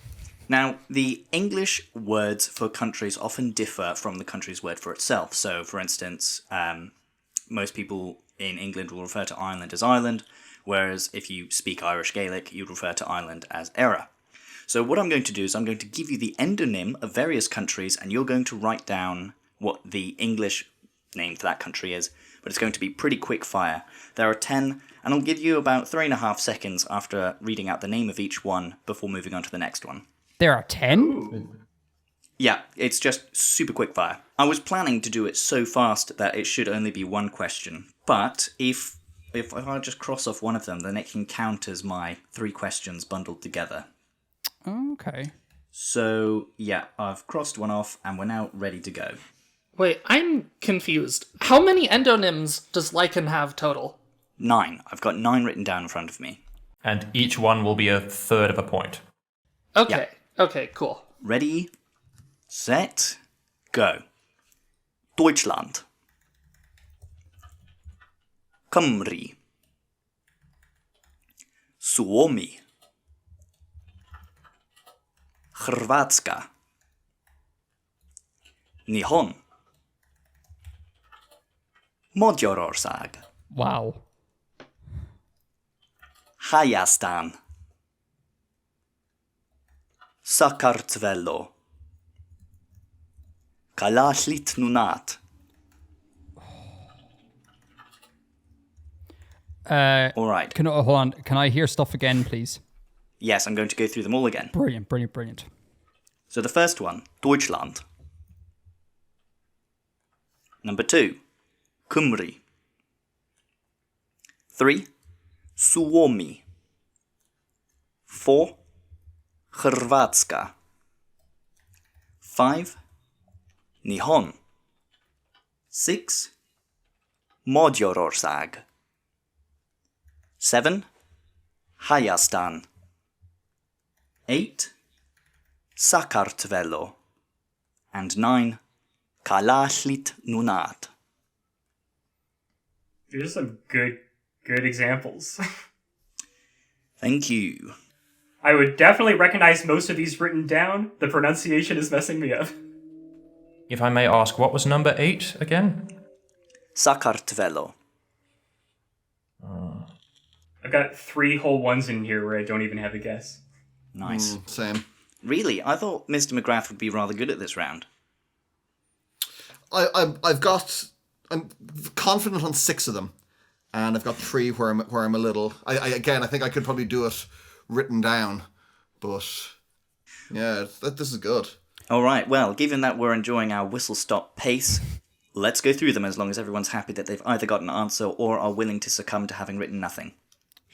Now, the English words for countries often differ from the country's word for itself. So, for instance, most people in England will refer to Ireland as Ireland, whereas if you speak Irish Gaelic, you'd refer to Ireland as Era. So what I'm going to do is I'm going to give you the endonym of various countries, and you're going to write down what the English name for that country is but it's going to be pretty quick fire. There are 10, and I'll give you about 3.5 seconds after reading out the name of each one before moving on to the next one. There are 10? Yeah, it's just super quick fire. I was planning to do it so fast that it should only be one question, but if I just cross off one of them, then it can count as my 3 questions bundled together. Okay. So, yeah, I've crossed one off, and we're now ready to go. Wait, I'm confused. How many endonyms does Lichen have total? 9. I've got 9 written down in front of me. And each one will be a third of a point. Okay, okay, cool. Ready, set, go. Deutschland. Cymru. Suomi. Hrvatska. Nihon. Magyarország. Wow. Hayastan. Sakartvelo. Kalashlit Nunat. All right. Hold on. Can I hear stuff again, please? Yes, I'm going to go through them all again. Brilliant, brilliant, brilliant. So the first one, Deutschland. Number 2, Cymru. 3, Suomi. 4, Hrvatska. 5, Nihon. 6, Magyarország. 7, Hayastan. 8, Sakartvelo. And 9, Kalashlit Nunat. These are some good examples. Thank you. I would definitely recognize most of these written down. The pronunciation is messing me up. If I may ask, what was number 8 again? Sakartvelo. I've got 3 whole ones in here where I don't even have a guess. Nice. Same. Really? I thought Mr. McGrath would be rather good at this round. I'm confident on 6 of them, and I've got 3 where I'm a little. I think I could probably do it written down, but yeah, this is good. All right, well, given that we're enjoying our whistle-stop pace, let's go through them as long as everyone's happy that they've either got an answer or are willing to succumb to having written nothing.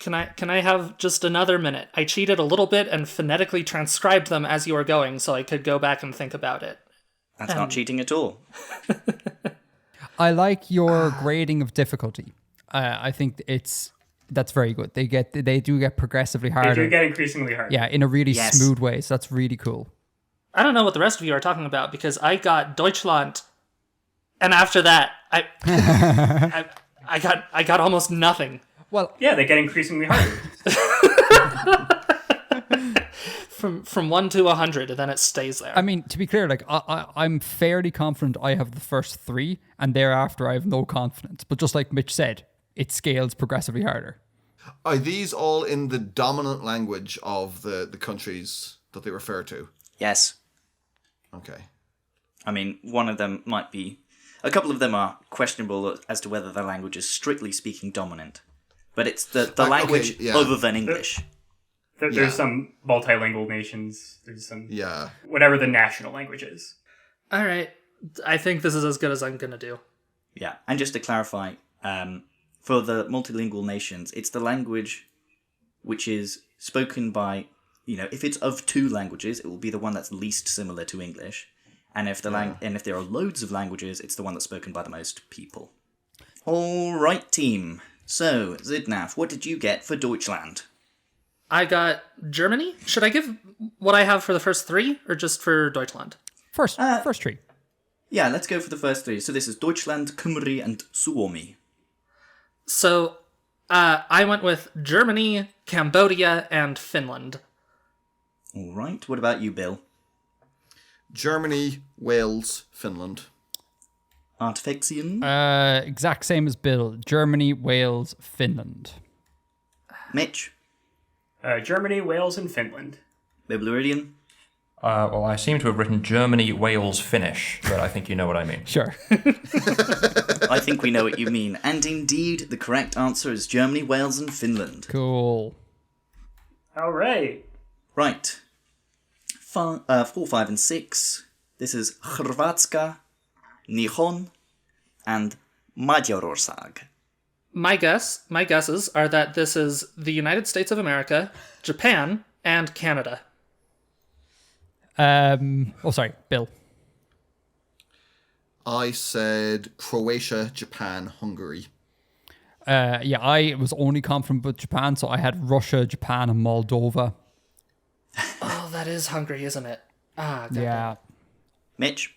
Can I have just another minute? I cheated a little bit and phonetically transcribed them as you were going so I could go back and think about it. That's not cheating at all. I like your grading of difficulty. I think that's very good. They do get progressively harder. They do get increasingly hard. Yeah, in a really Yes. smooth way. So that's really cool. I don't know what the rest of you are talking about because I got Deutschland, and after that, I got almost nothing. Well, Yeah, they get increasingly harder. From 1 to 100, and then it stays there. I mean, to be clear, like I'm fairly confident I have the first 3, and thereafter I have no confidence. But just like Mitch said, it scales progressively harder. Are these all in the dominant language of the countries that they refer to? Yes. Okay. I mean, one of them might be... A couple of them are questionable as to whether the language is strictly speaking dominant. But it's the language okay, yeah. other than English. There's Yeah. some multilingual nations. There's some... Yeah. Whatever the national language is. All right, I think this is as good as I'm gonna do. Yeah, and just to clarify, for the multilingual nations, it's the language which is spoken by, if it's of 2 languages, it will be the one that's least similar to English. And if if there are loads of languages, it's the one that's spoken by the most people. All right, team. So, Xidnaf, what did you get for Deutschland? I got Germany. Should I give what I have for the first 3, or just for Deutschland? First 3. Yeah, let's go for the first 3. So this is Deutschland, Cymru, and Suomi. So, I went with Germany, Cambodia, and Finland. All right, what about you, Bill? Germany, Wales, Finland. Artifexian? Exact same as Bill. Germany, Wales, Finland. Mitch? Germany, Wales, and Finland. Biblaridion? Well, I seem to have written Germany, Wales, Finnish, but I think you know what I mean. Sure. I think we know what you mean. And indeed, the correct answer is Germany, Wales, and Finland. Cool. All right. Right. 4, 5, and 6. This is Hrvatska, Nihon, and Magyarország. My guesses are that this is the United States of America, Japan, and Canada. Sorry, Bill. I said Croatia, Japan, Hungary. I was only confident with Japan, so I had Russia, Japan, and Moldova. Oh, that is Hungary, isn't it? Ah, God. Yeah. Mitch?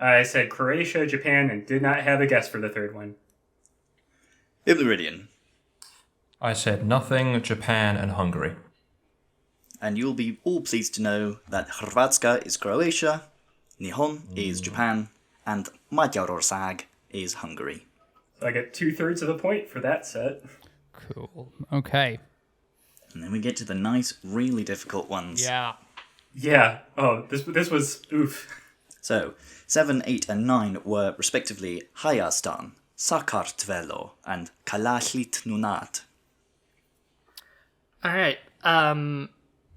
I said Croatia, Japan, and did not have a guess for the third one. Biblaridion. I said nothing, Japan, and Hungary. And you'll be all pleased to know that Hrvatska is Croatia, Nihon is Japan, and Magyarország is Hungary. So I get 2/3 of a point for that set. Cool. Okay. And then we get to the nice, really difficult ones. Yeah. Yeah. Oh, this was oof. So, 7, 8, and 9 were respectively Hayastan, Sakartvelo, and Kalashlit Nunat. All right.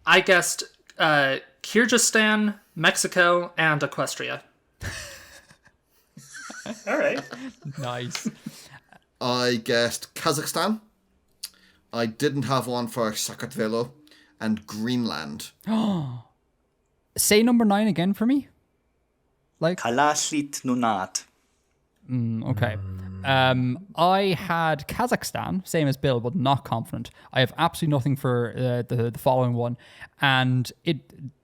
I guessed Kyrgyzstan, Mexico, and Equestria. All right. Nice. I guessed Kazakhstan. I didn't have one for Sakartvelo and Greenland. Say number 9 again for me. Kalashlit Nunat. Okay. I had Kazakhstan, same as Bill, but not confident. I have absolutely nothing for the following one, and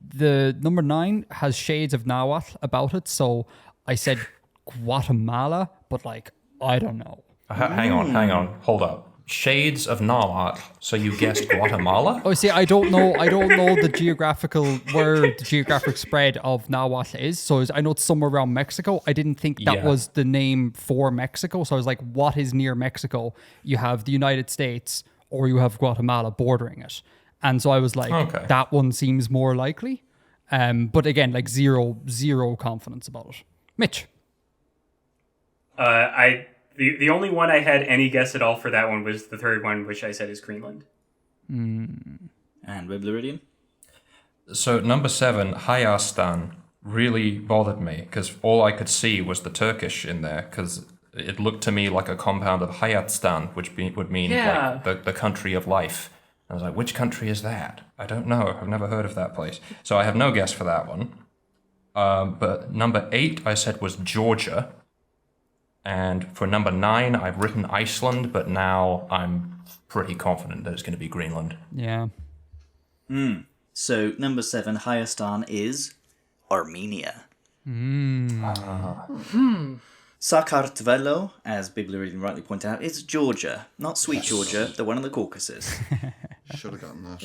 the number 9 has shades of Nahuatl about it. So I said Guatemala, but I don't know. Hang on, hold up. Shades of Nahuatl. So you guessed Guatemala? Oh, see, I don't know the geographic spread of Nahuatl is. So I know it's somewhere around Mexico. I didn't think that was the name for Mexico. So I was like, what is near Mexico? You have the United States or you have Guatemala bordering it. And so I was like, okay, that one seems more likely. But again, zero confidence about it. Mitch. The only one I had any guess at all for that one was the third one, which I said is Greenland. And Biblaridion? So number 7, Hayastan, really bothered me because all I could see was the Turkish in there because it looked to me like a compound of Hayatstan, which would mean like the country of life. I was like, which country is that? I don't know. I've never heard of that place. So I have no guess for that one. But number 8 I said was Georgia. And for number 9, I've written Iceland, but now I'm pretty confident that it's going to be Greenland. Yeah. So, number 7, Hayastan is Armenia. Sakartvelo, as Biblaridion rightly pointed out, is Georgia. Not sweet Georgia, the one in the Caucasus. Should have gotten that.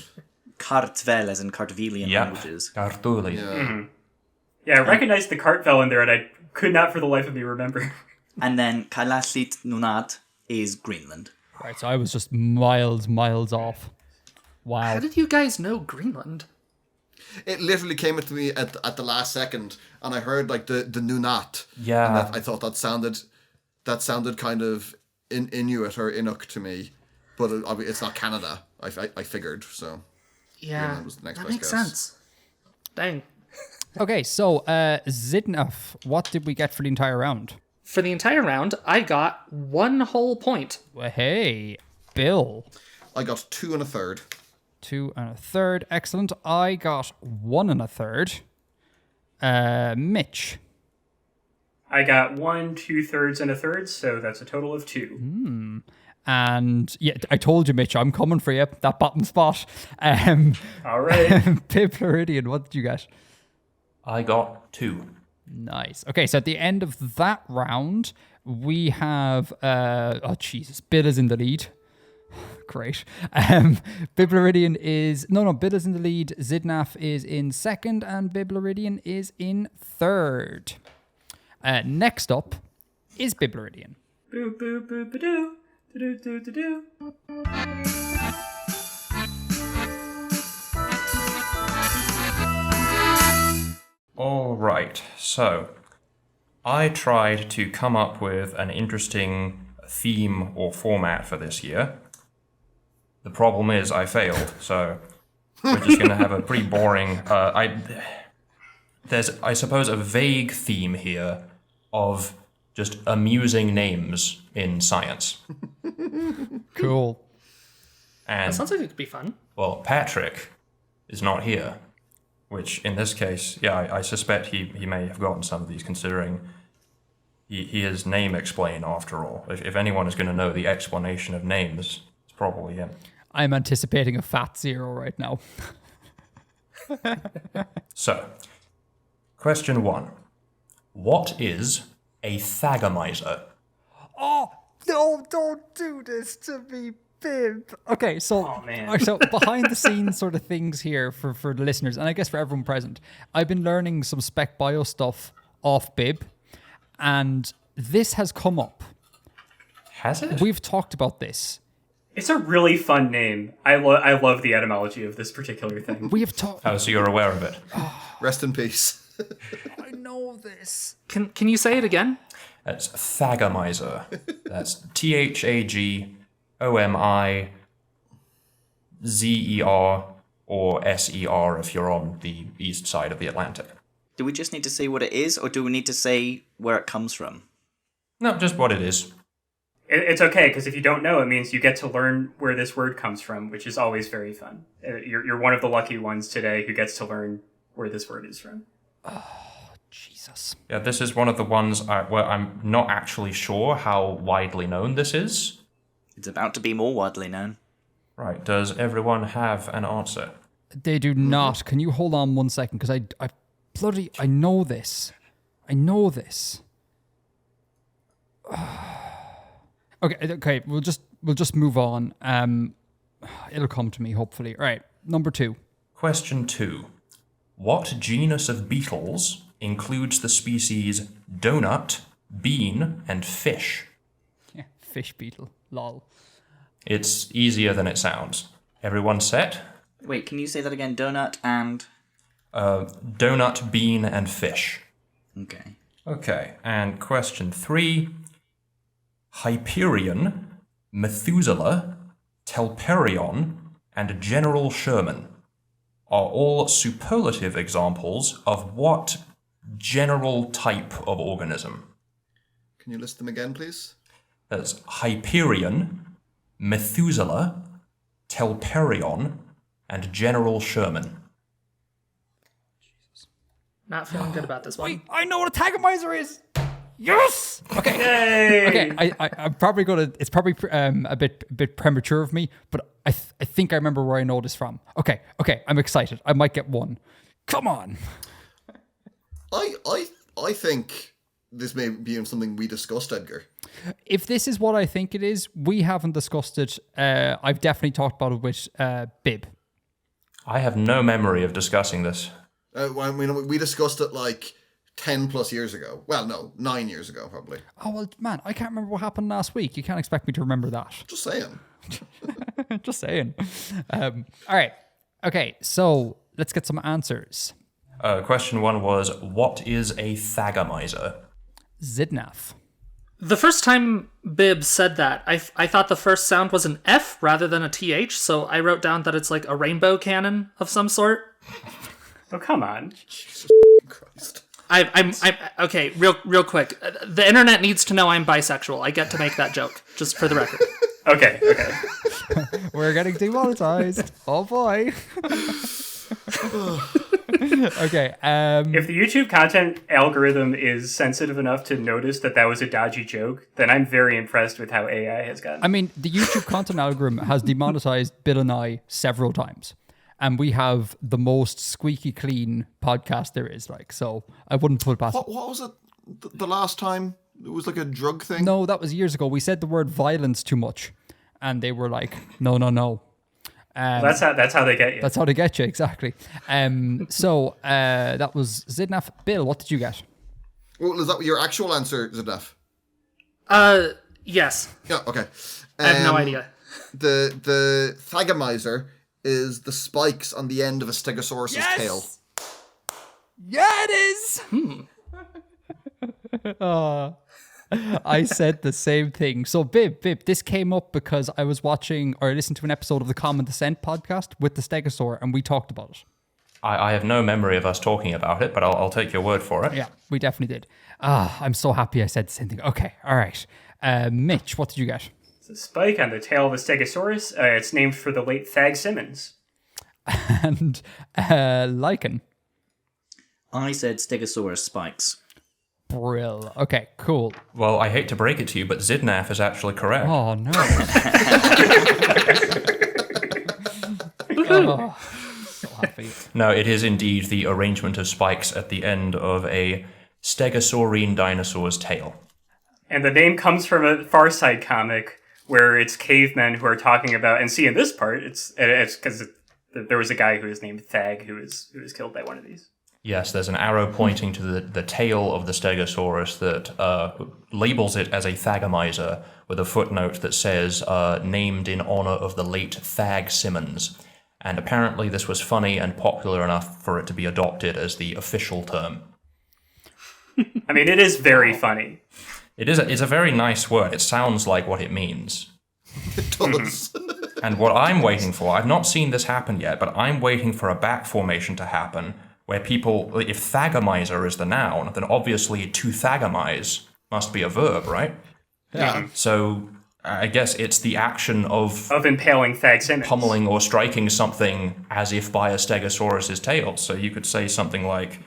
Kartvel, as in Kartvelian languages. Kartuli. Yeah, I recognized the Kartvel in there, and I could not for the life of me remember. And then Kalashlit Nunat is Greenland. Right, so I was just miles off. Wow. How did you guys know Greenland? It literally came to me at the last second, and I heard the Nunat. Yeah. And I thought that sounded kind of Inuit or Inuk to me, but it's not Canada. I figured so. Yeah, Greenland was the next that best makes guess. sense. Dang. Okay, so Xidnaf, what did we get for the entire round? For the entire round, I got 1 whole point. Well, hey, Bill. I got 2 1/3. 2 1/3. Excellent. I got 1 1/3. Mitch. I got 1 2/3 and a third, so that's a total of 2. And yeah, I told you, Mitch, I'm coming for you. That bottom spot. All right. Biblaridion, what did you get? I got 2. Nice. Okay, so at the end of that round, we have Jesus, Bill is in the lead. Great. Biblaridion is Bill is in the lead. Xidnaf is in second, and Biblaridion is in third. Next up is Biblaridion. Boo boo boo ba doo. Do do do do. All right, so I tried to come up with an interesting theme or format for this year. The problem is I failed, so we're just going to have a pretty boring... There's, I suppose, a vague theme here of just amusing names in science. Cool. And, That sounds like it could be fun. well, Patrick is not here, which in this case, yeah, I suspect he may have gotten some of these, considering he is name explain after all. If anyone is going to know the explanation of names, it's probably him. I'm anticipating a fat zero right now. So, question 1. What is a thagomizer? Oh, no, don't do this to me, Bib. Okay, so, Oh, man. so behind the scenes sort of things here for the listeners, and I guess for everyone present, I've been learning some spec bio stuff off Bib, and this has come up. Has it? We've talked about this. It's a really fun name. I love the etymology of this particular thing. We have talked. Oh, so you're aware of it. Rest in peace. I know this. Can you say it again? That's thagomizer. That's THAGOMIZER or SER if you're on the east side of the Atlantic. Do we just need to say what it is, or do we need to say where it comes from? No, just what it is. It's okay, because if you don't know, it means you get to learn where this word comes from, which is always very fun. You're one of the lucky ones today who gets to learn where this word is from. Jesus. Yeah, this is one of the ones where I'm not actually sure how widely known this is. It's about to be more widely known. Right, does everyone have an answer? They do not. Can you hold on 1 second? Because I know this. I know this. Okay, we'll just move on. It'll come to me, hopefully. All right, number 2. Question 2. What genus of beetles includes the species donut, bean, and fish? Yeah, fish beetle. Lol. It's easier than it sounds. Everyone set? Wait, can you say that again? Donut and... Donut, bean, and fish. Okay. Okay, and question 3. Hyperion, Methuselah, Telperion, and General Sherman are all superlative examples of what general type of organism? Can you list them again, please? That's Hyperion, Methuselah, Telperion, and General Sherman. Not feeling good about this one. Wait, I know what a tagomizer is. Yes. Okay. Yay! Okay. I'm probably gonna. It's probably a bit premature of me, but I think I remember where I know this from. Okay. I'm excited. I might get one. Come on. I think this may be something we discussed, Edgar. If this is what I think it is, we haven't discussed it. I've definitely talked about it with Bib. I have no memory of discussing this. We discussed it like 10 plus years ago. Well, no, 9 years ago, probably. Oh, well, man, I can't remember what happened last week. You can't expect me to remember that. Just saying. Just saying. All right. Okay, so let's get some answers. Question 1 was, what is a thagomizer? Xidnaf. The first time Bib said that, I thought the first sound was an F rather than a TH, so I wrote down that it's like a rainbow cannon of some sort. Oh, come on. Christ. I'm okay. Real quick. The internet needs to know I'm bisexual. I get to make that joke, just for the record. Okay. We're getting demonetized. Oh boy. Okay. If the YouTube content algorithm is sensitive enough to notice that was a dodgy joke, then I'm very impressed with how AI has gotten. I mean, the YouTube content algorithm has demonetized Bill and I several times. And we have the most squeaky clean podcast there is, so I wouldn't put it past. What was it the last time? It was like a drug thing? No, that was years ago. We said the word violence too much. And they were like, no. That's how they get you. That's how they get you, exactly. So that was Xidnaf. Bill, what did you get? Well, is that your actual answer, Xidnaf? Yes. Yeah, okay. I have no idea. The thagomizer is the spikes on the end of a stegosaurus's tail. Yeah, it is. I said the same thing. So, Bib, this came up because I was watching or listened to an episode of the Common Descent podcast with the Stegosaur, and we talked about it. I have no memory of us talking about it, but I'll take your word for it. Yeah, we definitely did. I'm so happy I said the same thing. Okay, all right. Mitch, what did you get? It's a spike on the tail of a Stegosaurus. It's named for the late Thag Simmons. And Lichen. I said Stegosaurus spikes. Brill. Okay, cool. Well, I hate to break it to you, but Xidnaf is actually correct. Oh, no. Oh, so happy. No, it is indeed the arrangement of spikes at the end of a stegosaurine dinosaur's tail. And the name comes from a Far Side comic where it's cavemen who are talking about, and see in this part, it's because there was a guy who was named Thag who was killed by one of these. Yes, there's an arrow pointing to the tail of the Stegosaurus that labels it as a thagomizer with a footnote that says, named in honor of the late Thag Simmons. And apparently this was funny and popular enough for it to be adopted as the official term. I mean, it is very funny. It's a very nice word. It sounds like what it means. It does. And what I'm waiting for, I've not seen this happen yet, but I'm waiting for a back formation to happen where people, if thagomizer is the noun, then obviously to thagomize must be a verb, right? Yeah. So I guess it's the action of Impaling Thag Simmons. pummeling or striking something as if by a stegosaurus's tail. So you could say something like,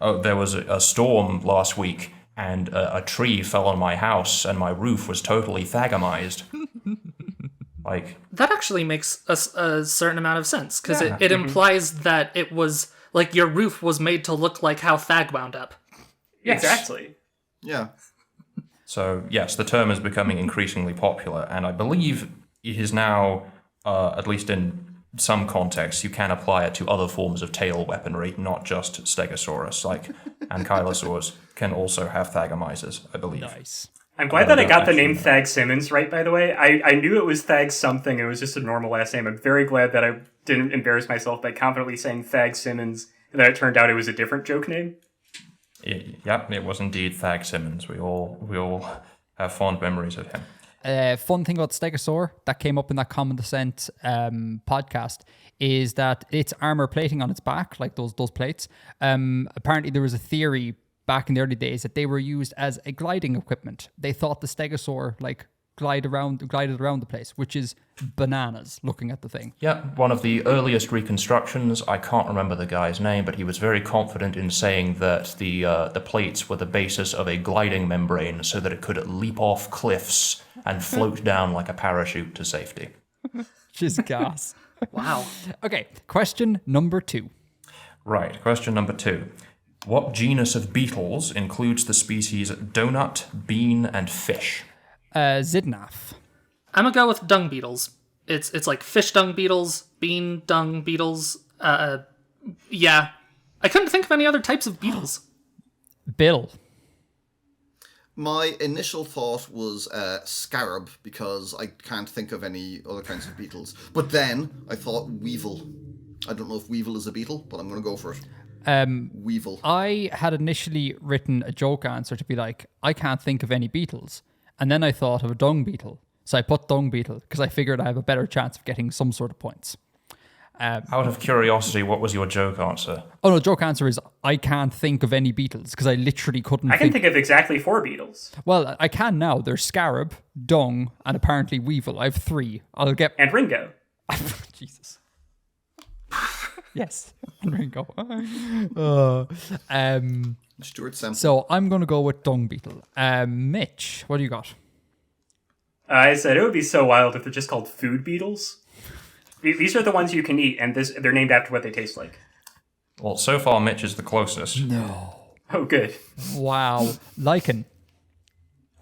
oh, there was a storm last week and a tree fell on my house and my roof was totally thagomized. Like, That actually makes a certain amount of sense, because it implies that it was, like, your roof was made to look like how Thag wound up. Yes. Exactly. Yeah. so yes, the term is becoming increasingly popular, and I believe it is now, at least in some contexts, you can apply it to other forms of tail weaponry, not just Stegosaurus, like Ankylosaurs can also have thagomizers, I believe. Nice. I'm glad that I got the name Thag Simmons right, by the way. I knew it was Thag something, and it was just a normal last name. I'm very glad that I didn't embarrass myself by confidently saying Thag Simmons, and that it turned out it was a different joke name. Yep, it was indeed Thag Simmons. We all have fond memories of him. Fun thing about Stegosaur that came up in that Common Descent podcast is that its armor plating on its back, like those plates, apparently there was a theory back in the early days that they were used as a gliding equipment. They thought the Stegosaur glided around the place, which is bananas looking at the thing. Yeah, one of the earliest reconstructions, I can't remember the guy's name, but he was very confident in saying that the plates were the basis of a gliding membrane so that it could leap off cliffs and float down like a parachute to safety. Just gas. Wow. Okay, question number 2. Right, question number 2. What genus of beetles includes the species donut, bean, and fish? Xidnaf. I'm gonna go with dung beetles. It's like fish dung beetles, bean dung beetles. Yeah. I couldn't think of any other types of beetles. Bill. My initial thought was scarab, because I can't think of any other kinds of beetles. But then I thought weevil. I don't know if weevil is a beetle, but I'm going to go for it. Weevil. I had initially written a joke answer to be like, I can't think of any beetles. And then I thought of a dung beetle. So I put dung beetle because I figured I have a better chance of getting some sort of points. Out of curiosity, what was your joke answer? Oh no, joke answer is I can't think of any beetles because I literally couldn't I can think of exactly 4 beetles. Well, I can now. There's scarab, dung, and apparently weevil. I have 3. I'll get... And Ringo. Jesus. Yes, and Ringo. Stuart Semple. So I'm going to go with dung beetle. Mitch, what do you got? I said it would be so wild if they're just called food beetles. These are the ones you can eat, and they're named after what they taste like. Well, so far Mitch is the closest. No. Oh, good. Wow. Lichen.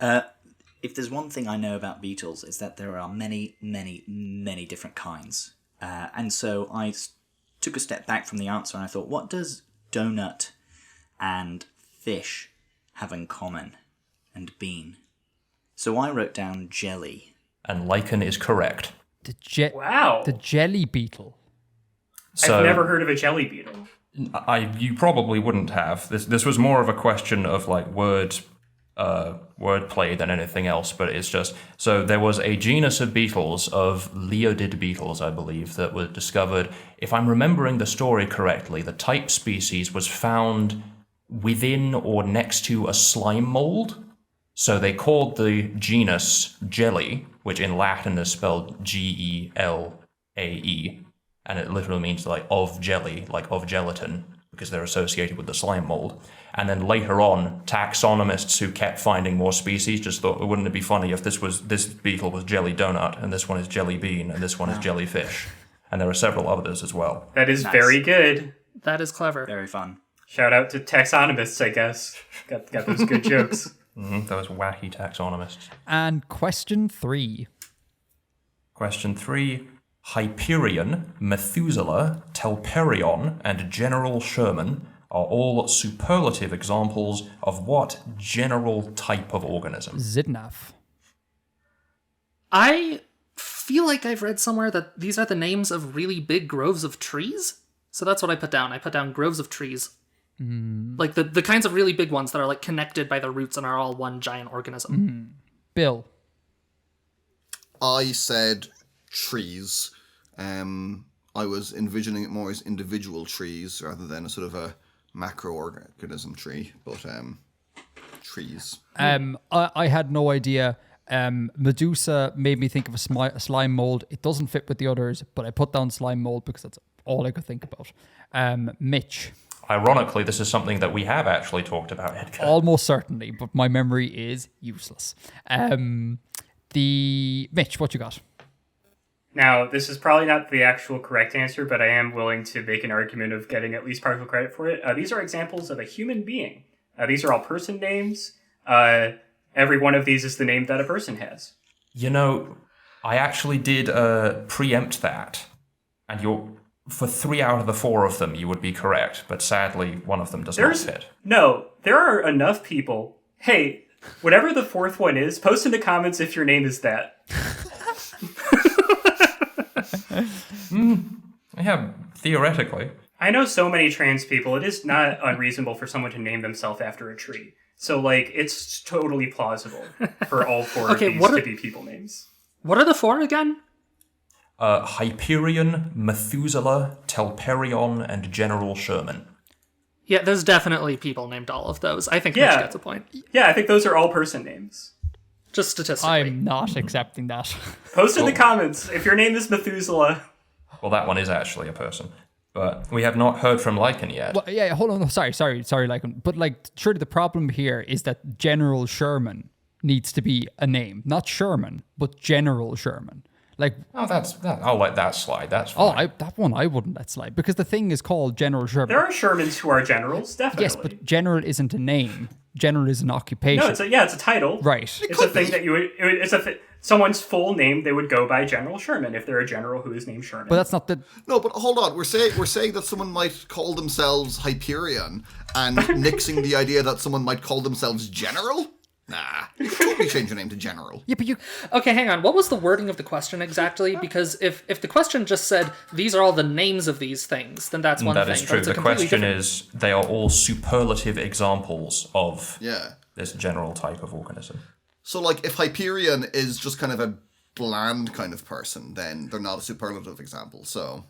If there's one thing I know about beetles, it's that there are many, many, many different kinds. And so I took a step back from the answer and I thought, what does donut and fish have in common? And bean. So I wrote down jelly. And lichen is correct. Wow. The jelly beetle. So, I've never heard of a jelly beetle. You probably wouldn't have. This was more of a question of like wordplay than anything else, but it's just, so there was a genus of beetles, of leodid beetles, I believe, that were discovered. If I'm remembering the story correctly, the type species was found within or next to a slime mold. So they called the genus Jelly, which in Latin is spelled Gelae, and it literally means like of jelly, like of gelatin, because they're associated with the slime mold. And then later on, taxonomists who kept finding more species just thought, wouldn't it be funny if this beetle was jelly donut, and this one is jelly bean, and this one is jellyfish. And there are several others as well. That is very good. That is clever. Very fun. Shout out to taxonomists, I guess. Got those good jokes. Those wacky taxonomists. And question 3. Question 3. Hyperion, Methuselah, Telperion, and General Sherman are all superlative examples of what general type of organism? Xidnaf. I feel like I've read somewhere that these are the names of really big groves of trees. So that's what I put down. I put down groves of trees. Like the kinds of really big ones that are like connected by the roots and are all one giant organism. Bill. I said trees. I was envisioning it more as individual trees rather than a sort of a macroorganism tree, but trees. I had no idea. Medusa made me think of a slime mold. It doesn't fit with the others, but I put down slime mold because that's all I could think about. Mitch. Ironically, this is something that we have actually talked about, Edgar. Almost certainly, but my memory is useless. Mitch, what you got? Now, this is probably not the actual correct answer, but I am willing to make an argument of getting at least partial credit for it. These are examples of a human being. These are all person names. Every one of these is the name that a person has. You know, I actually did preempt that, and for 3 out of the 4 of them, you would be correct, but sadly, one of them does not fit. No, there are enough people. Hey, whatever the 4th one is, post in the comments if your name is that. Yeah, theoretically. I know so many trans people. It is not unreasonable for someone to name themselves after a tree. So, like, it's totally plausible for all 4 of these to be people names. What are the 4 again? Hyperion, Methuselah, Telperion, and General Sherman. Yeah, there's definitely people named all of those. I think Mitch gets a point. Yeah, I think those are all person names. Just statistically. I'm not accepting that. Post in the comments if your name is Methuselah. Well, that one is actually a person. But we have not heard from Lichen yet. Well, yeah, hold on. Sorry, Lichen. But, like, surely the problem here is that General Sherman needs to be a name. Not Sherman, but General Sherman. Like, I'll let that slide. That's fine. That one I wouldn't let slide because the thing is called General Sherman. There are Shermans who are generals, definitely. Yes, but general isn't a name. General is an occupation. No, it's a title. Right. It's a thing that you would. Someone's full name they would go by General Sherman if they're a general who is named Sherman. But that's not the. No, but hold on. We're saying that someone might call themselves Hyperion and nixing the idea that someone might call themselves General. Nah, you can totally change your name to General. Yeah, but you. Okay, hang on. What was the wording of the question exactly? Because if the question just said, these are all the names of these things, then that's one thing. That is true. The question is, they are all superlative examples of this general type of organism. So, like, if Hyperion is just kind of a bland kind of person, then they're not a superlative example, so...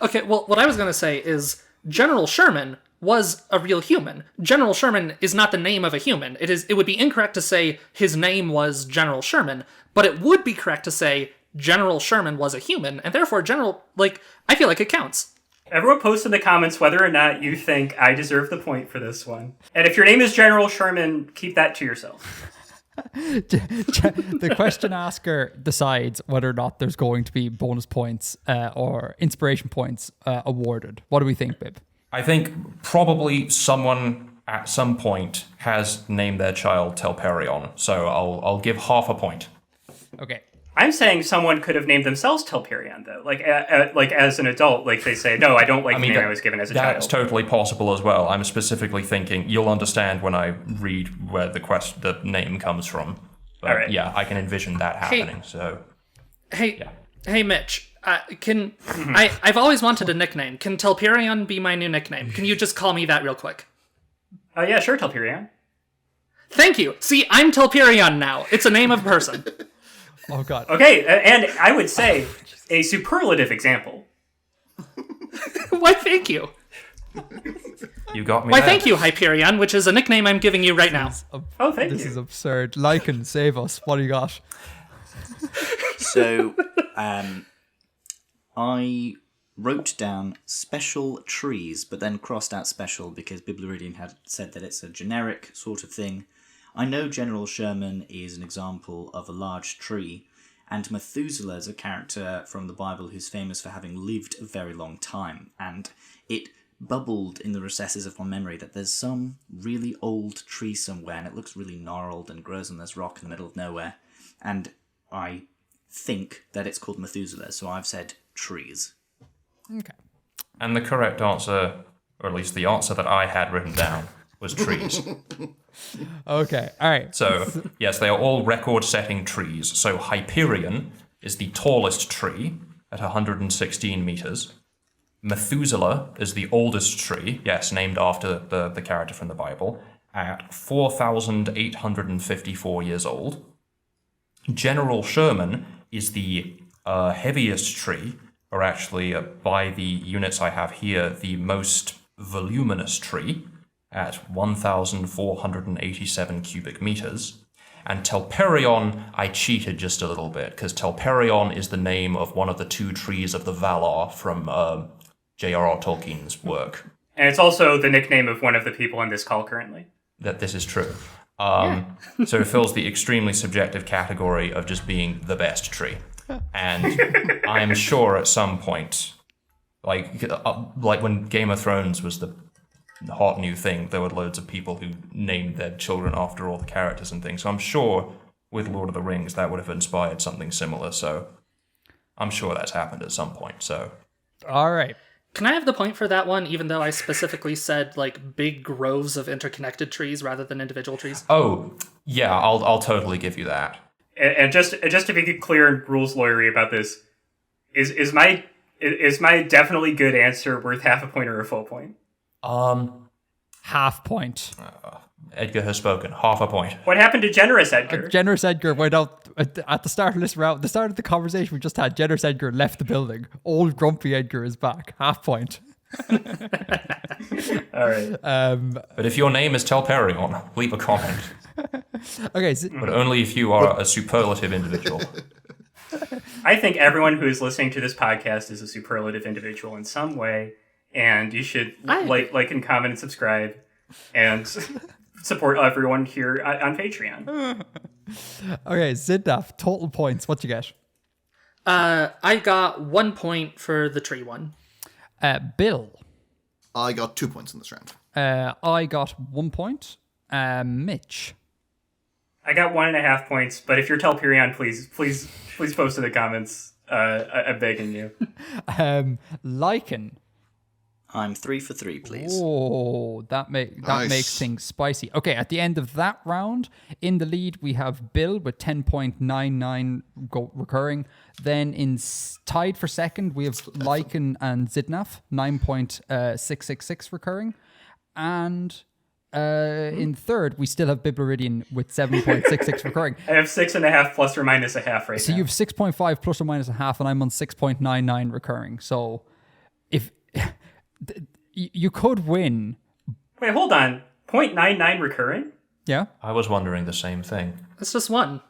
Okay, well, what I was going to say is General Sherman was a real human. General Sherman is not the name of a human. It would be incorrect to say his name was General Sherman, but it would be correct to say General Sherman was a human, and therefore I feel like it counts. Everyone post in the comments whether or not you think I deserve the point for this one. And if your name is General Sherman, keep that to yourself. The question asker decides whether or not there's going to be bonus points or inspiration points awarded. What do we think, Bib? I think probably someone at some point has named their child Telperion, so I'll give half a point. Okay. I'm saying someone could have named themselves Telperion, though. Like as an adult, like they say, no, I don't like the name I was given as a child. That's totally possible as well. I'm specifically thinking, you'll understand when I read where the name comes from. But all right. Yeah, I can envision that happening. Hey, Mitch, I've always wanted a nickname. Can Telperion be my new nickname? Can you just call me that real quick? Yeah, sure, Telperion. Thank you. See, I'm Telperion now. It's a name of a person. Oh god. Okay, and I would say a superlative example. Why, thank you. You got me Why, there. thank you, Hyperion, which is a nickname I'm giving you right now. Oh, thank This you. is absurd. Lichen, save us. What do you got? So, I wrote down special trees, but then crossed out special because Biblaridion had said that it's a generic sort of thing. I know General Sherman is an example of a large tree, and Methuselah is a character from the Bible who's famous for having lived a very long time, and it bubbled in the recesses of my memory that there's some really old tree somewhere, and it looks really gnarled and grows on this rock in the middle of nowhere, and I think that it's called Methuselah, so I've said trees. Okay. And the correct answer, or at least the answer that I had written down, was trees. Okay. All right. So, yes, they are all record-setting trees. So Hyperion is the tallest tree at 116 meters. Methuselah is the oldest tree, yes, named after the character from the Bible, at 4,854 years old. General Sherman is the heaviest tree, or actually, by the units I have here, the most voluminous tree, at 1,487 cubic meters. And Telperion, I cheated just a little bit, because Telperion is the name of one of the two trees of the Valar from J.R.R. Tolkien's work. And it's also the nickname of one of the people in this call currently. That this is true. So it fills the extremely subjective category of just being the best tree. And I'm sure at some point, like when Game of Thrones was the hot new thing, there were loads of people who named their children after all the characters and things. So I'm sure with Lord of the Rings that would have inspired something similar. So I'm sure that's happened at some point. So All right. Can I have the point for that one, even though I specifically said like big groves of interconnected trees rather than individual trees? oh yeah, I'll totally give you that. And just to be clear and rules lawyery about this, is my definitely good answer worth half a point or a full point? Half point. Edgar has spoken. Half a point. What happened to Generous Edgar? Generous Edgar went out at the start of this round. The start of the conversation we just had. Generous Edgar left the building. Old grumpy Edgar is back. Half point. All right. But if your name is Telperion, leave a comment. Okay. But only if you are a superlative individual. I think everyone who is listening to this podcast is a superlative individual in some way, and you should like and comment and subscribe and support everyone here on Patreon. Okay, Xidnaf, total points. What you get? I got 1 point for the tree one. Bill. I got 2 points in this round. I got 1 point. Mitch. I got 1.5 points, but if you're Telperion, please post in the comments. I'm begging you. Lichen. I'm 3 for 3, please. Oh, that Nice. makes things spicy. Okay, at the end of that round, in the lead we have Bill with 10.99 recurring. Then tied for second we have Lichen and Xidnaf, 9.666 recurring, and in third we still have Biblaridion with 7.66 recurring. I have 6.5 plus or minus a half right So now. you have 6.5 plus or minus a half, and I'm on 6.99 recurring. So if you could win. Wait, hold on. 0.99 recurring? Yeah. I was wondering the same thing. It's just one.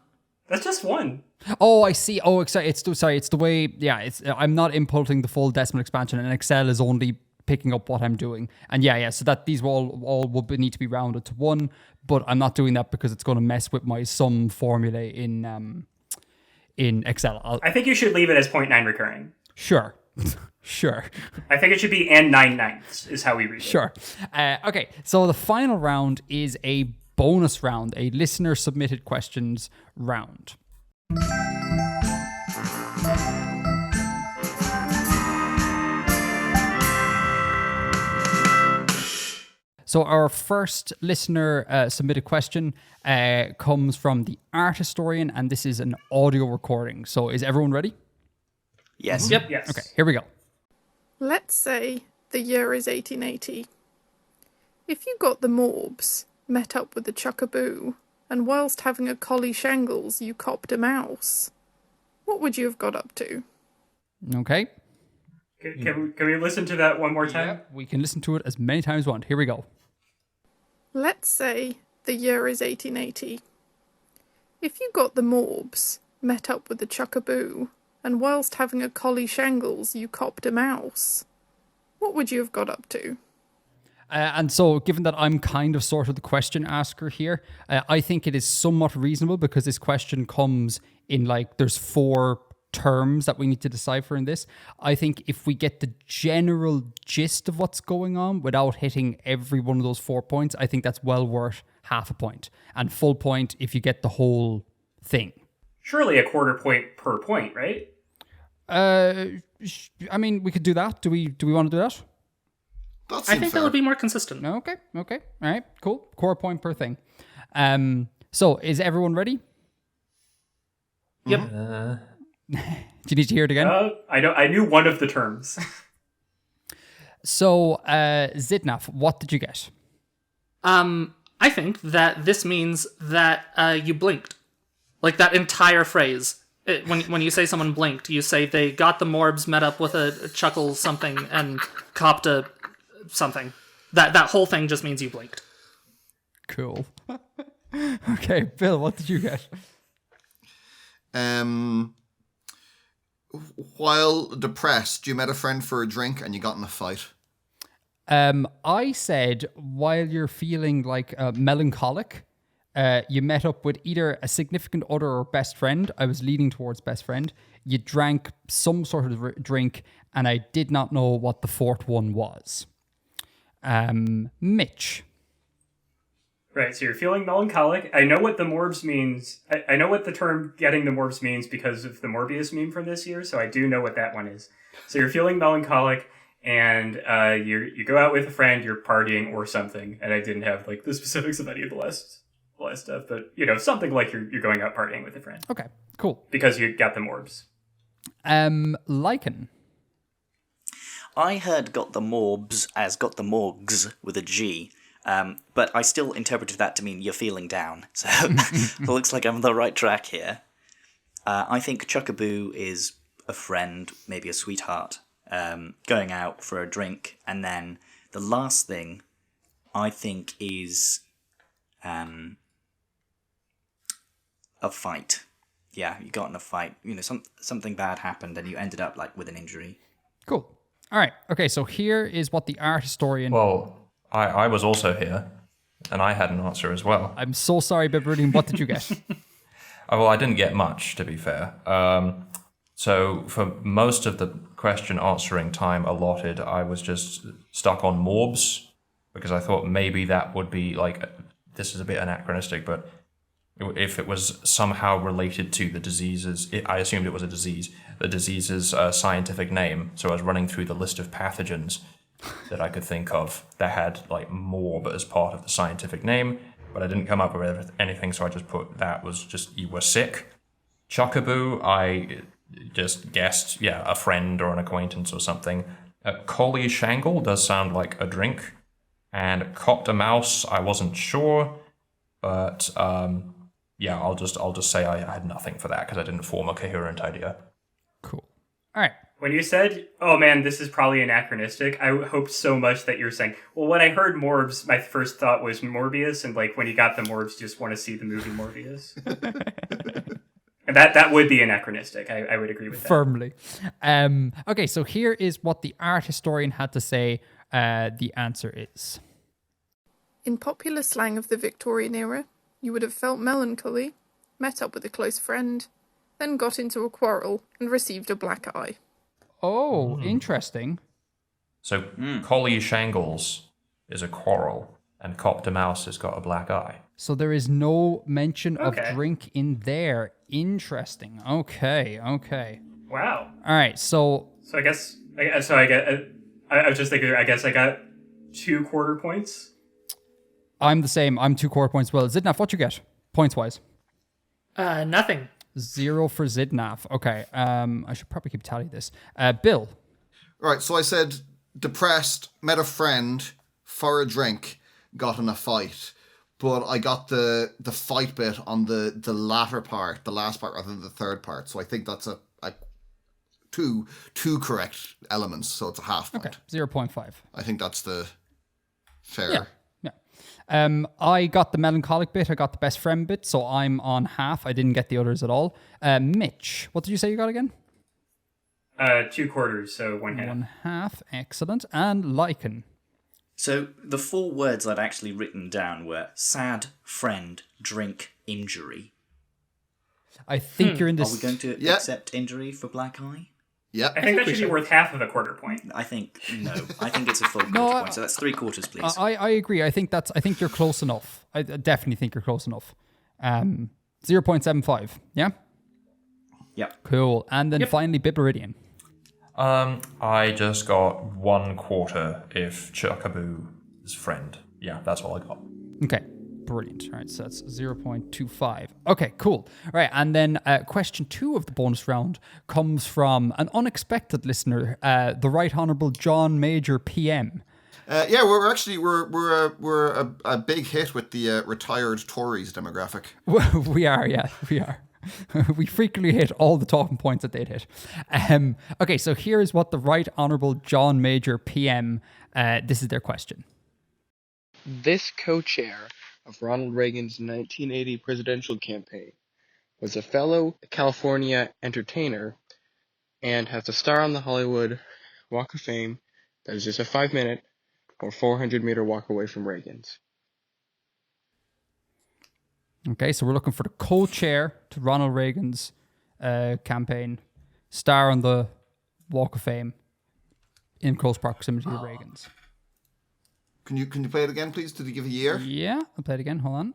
That's just one. Oh, I see. Oh, sorry. It's the way. Yeah, I'm not inputting the full decimal expansion, and Excel is only picking up what I'm doing. And yeah. So that these all would need to be rounded to 1, but I'm not doing that because it's going to mess with my sum formula in Excel. I think you should leave it as 0.9 recurring. Sure. Sure. I think it should be and 9/9 is how we read it. Sure. Okay, so the final round is a bonus round, a listener submitted questions round. So our first listener submitted question comes from the Art Historian, and this is an audio recording. So is everyone ready? Yes. Yep. Yes. Okay, here we go. Let's say the year is 1880. If you got the morbs, met up with the chuckaboo, and whilst having a collie shangles you copped a mouse, what would you have got up to? Okay. Can we listen to that one more time? Yeah, we can listen to it as many times as we want. Here we go. Let's say the year is 1880. If you got the morbs, met up with the chuckaboo, and whilst having a collie shangles you copped a mouse, what would you have got up to? And so, given that I'm kind of sort of the question asker here, I think it is somewhat reasonable because this question comes in like there's 4 terms that we need to decipher in this. I think if we get the general gist of what's going on without hitting every one of those 4 points, I think that's well worth half a point. And full point if you get the whole thing. Surely a quarter point per point, right? I mean, we could do that. Do we want to do that? That I seems think fair. that would be more consistent. Okay. All right, cool. Quarter point per thing. So is everyone ready? Yep. Do you need to hear it again? I knew one of the terms. So, Xidnaf, what did you get? I think that this means that you blinked. Like that entire phrase. When you say someone blinked, you say they got the morbs, met up with a chuckle something, and copped a something. That whole thing just means you blinked. Cool. Okay, Bill, what did you get? While depressed, you met a friend for a drink and you got in a fight. I said while you're feeling like melancholic, you met up with either a significant other or best friend. I was leaning towards best friend. You drank some sort of drink, and I did not know what the 4th one was. Mitch. Right, so you're feeling melancholic. I know what the morbs means. I know what the term getting the morbs means because of the Morbius meme from this year, so I do know what that one is. So you're feeling melancholic, and you go out with a friend, you're partying or something, and I didn't have like the specifics of any of the last stuff, but something like you're going out partying with a friend. Okay, cool. Because you got the morbs. Lichen. I heard got the morbs as got the morgs with a G, but I still interpreted that to mean you're feeling down. So it looks like I'm on the right track here. I think Chuckaboo is a friend, maybe a sweetheart, going out for a drink, and then the last thing I think is a fight. Yeah, you got in a fight. Something bad happened, and you ended up like with an injury. Cool. All right. Okay, so here is what the art historian... Well, I was also here, and I had an answer as well. I'm so sorry, Biblaridion. What did you get? Well, I didn't get much, to be fair. So for most of the question answering time allotted, I was just stuck on morbs, because I thought maybe that would be like, this is a bit anachronistic, but if it was somehow related to the diseases, I assumed it was a disease, the disease's scientific name. So I was running through the list of pathogens that I could think of that had like morb as part of the scientific name, but I didn't come up with anything, so I just put that was just, you were sick. Chuckaboo, I just guessed, a friend or an acquaintance or something. Collie Shangle does sound like a drink. And copped a mouse, I wasn't sure, but I'll just say I had nothing for that because I didn't form a coherent idea. Cool. All right. When you said, oh man, this is probably anachronistic, I hoped so much that you were saying, well, when I heard morbs, my first thought was Morbius, and like when you got the morbs, you just want to see the movie Morbius. And that would be anachronistic. I would agree with that. Firmly. Okay, so here is what the art historian had to say. The answer is... In popular slang of the Victorian era, you would have felt melancholy, met up with a close friend, then got into a quarrel and received a black eye. Oh, interesting. So Collie Shangles is a quarrel, and copped a mouse has got a black eye. So there is no mention of Okay. drink in there. Interesting. Okay. Wow. All right, so... So I guess, I was just thinking, I guess I got 2 quarter points. I'm the same. I'm 2 quarter points. Well, Xidnaf, what you get? Points-wise. Nothing. 0 for Xidnaf. Okay, I should probably keep tally of this. Bill. Right, so I said depressed, met a friend, for a drink, got in a fight. But I got the fight bit on the latter part, the last part, rather than the third part. So I think that's a two correct elements, so it's a half point. Okay, 0.5. I think that's the fair. Yeah. I got the melancholic bit, I got the best friend bit, so I'm on half. I didn't get the others at all. Mitch, what did you say you got again? 2 quarters, so 1/2. 1/2, excellent. And Lichen. So the 4 words I'd actually written down were sad, friend, drink, injury. I think you're in this. Are we going to accept injury for Black Eye? Yeah. I think that should be worth half of a quarter point. I think it's a full quarter point, so that's 3 quarters, please. I agree. I think you're close enough. I definitely think you're close enough. 0.75. Yeah? Yep. Cool. And then finally, Biblaridion. I just got 1/4 if Chuckaboo's friend. Yeah, that's all I got. Okay, brilliant. All right, so that's 0.25. Okay, cool. All right, and then question 2 of the bonus round comes from an unexpected listener, the Right Honourable John Major PM. Yeah, we're a big hit with the retired Tories demographic. We are. We frequently hit all the talking points that they'd hit. Okay, so here is what the Right Honourable John Major PM, this is their question. This co-chair of Ronald Reagan's 1980 presidential campaign was a fellow California entertainer and has a star on the Hollywood Walk of Fame that is just a 5-minute or 400-meter walk away from Reagan's. Okay, so we're looking for the co-chair to Ronald Reagan's campaign, star on the Walk of Fame, in close proximity to Reagan's. Can you play it again, please? Did he give a year? Yeah, I'll play it again. Hold on.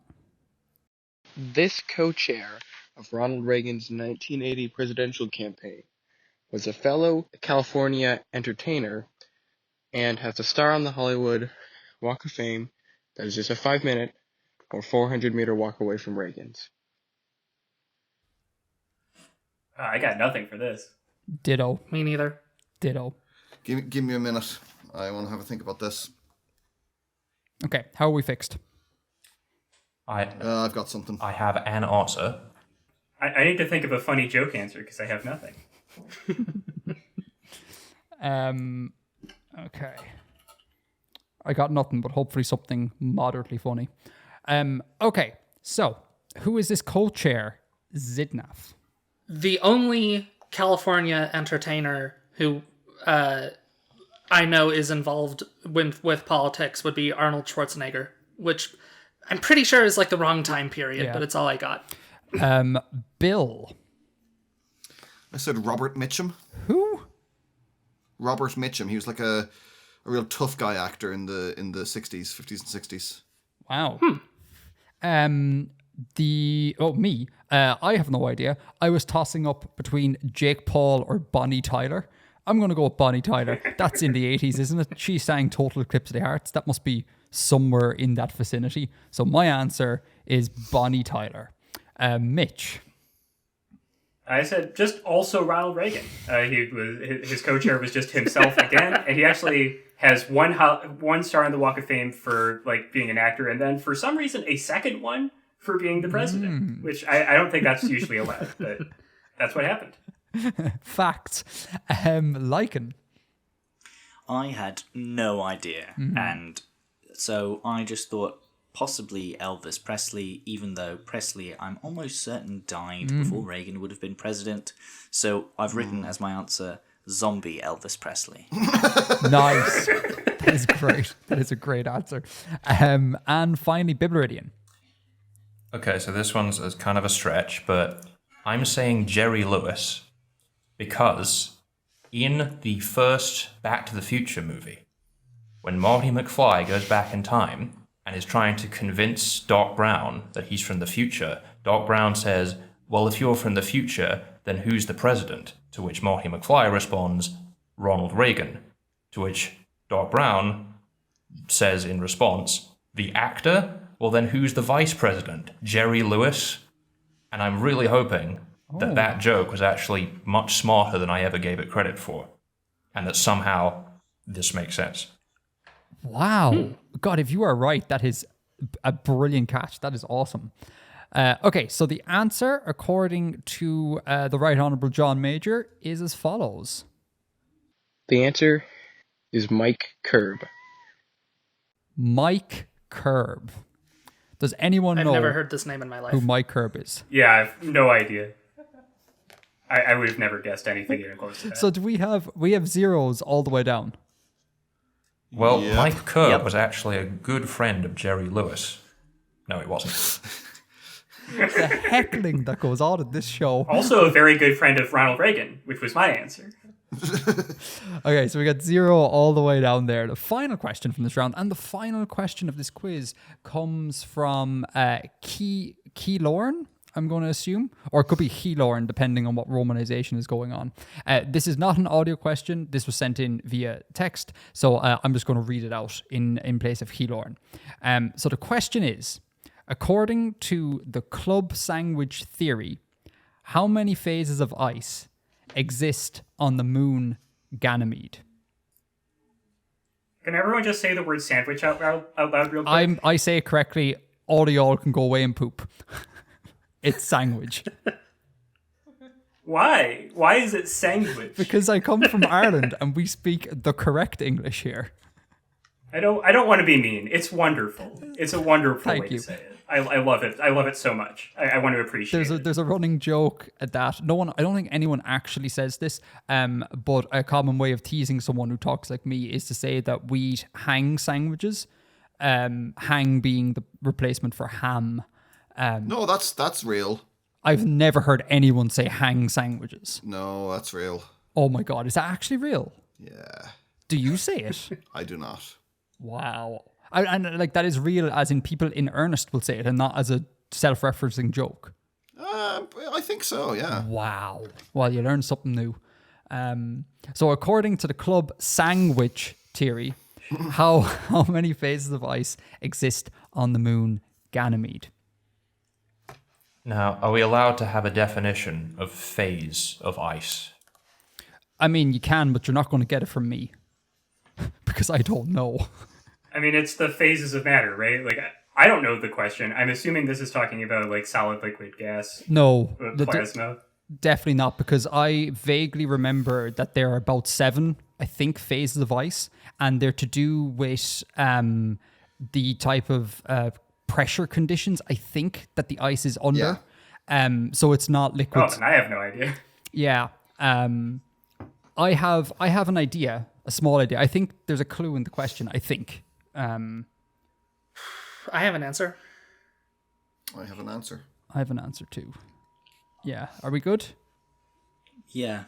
This co-chair of Ronald Reagan's 1980 presidential campaign was a fellow California entertainer and has a star on the Hollywood Walk of Fame that is just a 5-minute or 400-meter walk away from Reagan's. I got nothing for this. Ditto. Me neither. Ditto. Give me a minute. I want to have a think about this. Okay, how are we fixed? I've got something. I have an answer. I need to think of a funny joke answer because I have nothing. Okay. I got nothing, but hopefully something moderately funny. Okay, so who is this co-chair? Xidnaf. The only California entertainer who I know is involved with politics would be Arnold Schwarzenegger, which I'm pretty sure is like the wrong time period, but it's all I got. Bill. I said Robert Mitchum. Who? Robert Mitchum. He was like a real tough guy actor in the 60s, 50s and 60s. Wow. Me. I have no idea. I was tossing up between Jake Paul or Bonnie Tyler. I'm going to go with Bonnie Tyler. That's in the 80s, isn't it? She sang Total Eclipse of the Hearts. That must be somewhere in that vicinity. So my answer is Bonnie Tyler. Mitch. I said just also Ronald Reagan. His co-chair was just himself again, and he actually has one star on the Walk of Fame for like being an actor, and then for some reason a second one for being the president, which I don't think that's usually allowed, but that's what happened. Facts. Lichen. I had no idea, and so I just thought possibly Elvis Presley, even though Presley, I'm almost certain, died before Reagan would have been president. So I've written as my answer, zombie Elvis Presley. Nice. That is great. That is a great answer. And finally, Biblaridion. Okay, so this one's kind of a stretch, but I'm saying Jerry Lewis because in the first Back to the Future movie, when Marty McFly goes back in time and is trying to convince Doc Brown that he's from the future, Doc Brown says, well, if you're from the future, then who's the president? To which Marty McFly responds, Ronald Reagan. To which Doc Brown says in response, the actor? Well, then who's the vice president? Jerry Lewis? And I'm really hoping that joke was actually much smarter than I ever gave it credit for, and that somehow this makes sense. Wow. God, if you are right, that is a brilliant catch. That is awesome. Okay, so the answer, according to the Right Honourable John Major, is as follows. The answer is Mike Curb. Mike Curb. Does anyone I've know never heard this name in my life. who Mike Curb is? Yeah, I have no idea. I would have never guessed anything even close to that. So do we have zeros all the way down? Well, Yep. Mike Kerr Yep. was actually a good friend of Jerry Lewis. No, it wasn't. The heckling that goes on in this show. Also a very good friend of Ronald Reagan, which was my answer. Okay, so we got 0 all the way down there. The final question from this round, and the final question of this quiz, comes from Khilorn, I'm going to assume, or it could be Khilorn, depending on what romanization is going on. This is not an audio question. This was sent in via text, so I'm just going to read it out in place of Khilorn. So the question is, according to the club sandwich theory, how many phases of ice exist on the moon Ganymede? Can everyone just say the word sandwich out loud real quick? I say it correctly. All of y'all can go away and poop. It's sandwich. Why? Why is it sandwich? Because I come from Ireland and we speak the correct English here. I don't want to be mean. It's wonderful. It's a wonderful Thank way you. to say it. I love it. I love it so much. I want to appreciate it. There's a running joke at that. I don't think anyone actually says this, but a common way of teasing someone who talks like me is to say that we eat hang sandwiches. Hang being the replacement for ham. No, that's real. I've never heard anyone say hang sandwiches. No, that's real. Oh my god, is that actually real? Yeah, Do you say it? I do not. Wow. And like that is real, as in people in earnest will say it, and not as a self-referencing joke. I think so. Yeah. Wow. Well, you learn something new. So according to the club sandwich theory, how many phases of ice exist on the moon Ganymede? Now, are we allowed to have a definition of phase of ice? I mean, you can, but you're not going to get it from me because I don't know. I mean, it's the phases of matter, right? Like, I don't know the question. I'm assuming this is talking about, like, solid, liquid, gas, No, plasma. definitely not, because I vaguely remember that there are about 7, I think, phases of ice, and they're to do with the type of pressure conditions, I think, that the ice is under. Yeah. So it's not liquid. Oh, and I have no idea. Yeah. I have an idea, a small idea. I think there's a clue in the question, I think. I have an answer. I have an answer. I have an answer too. Yeah. Are we good? Yeah.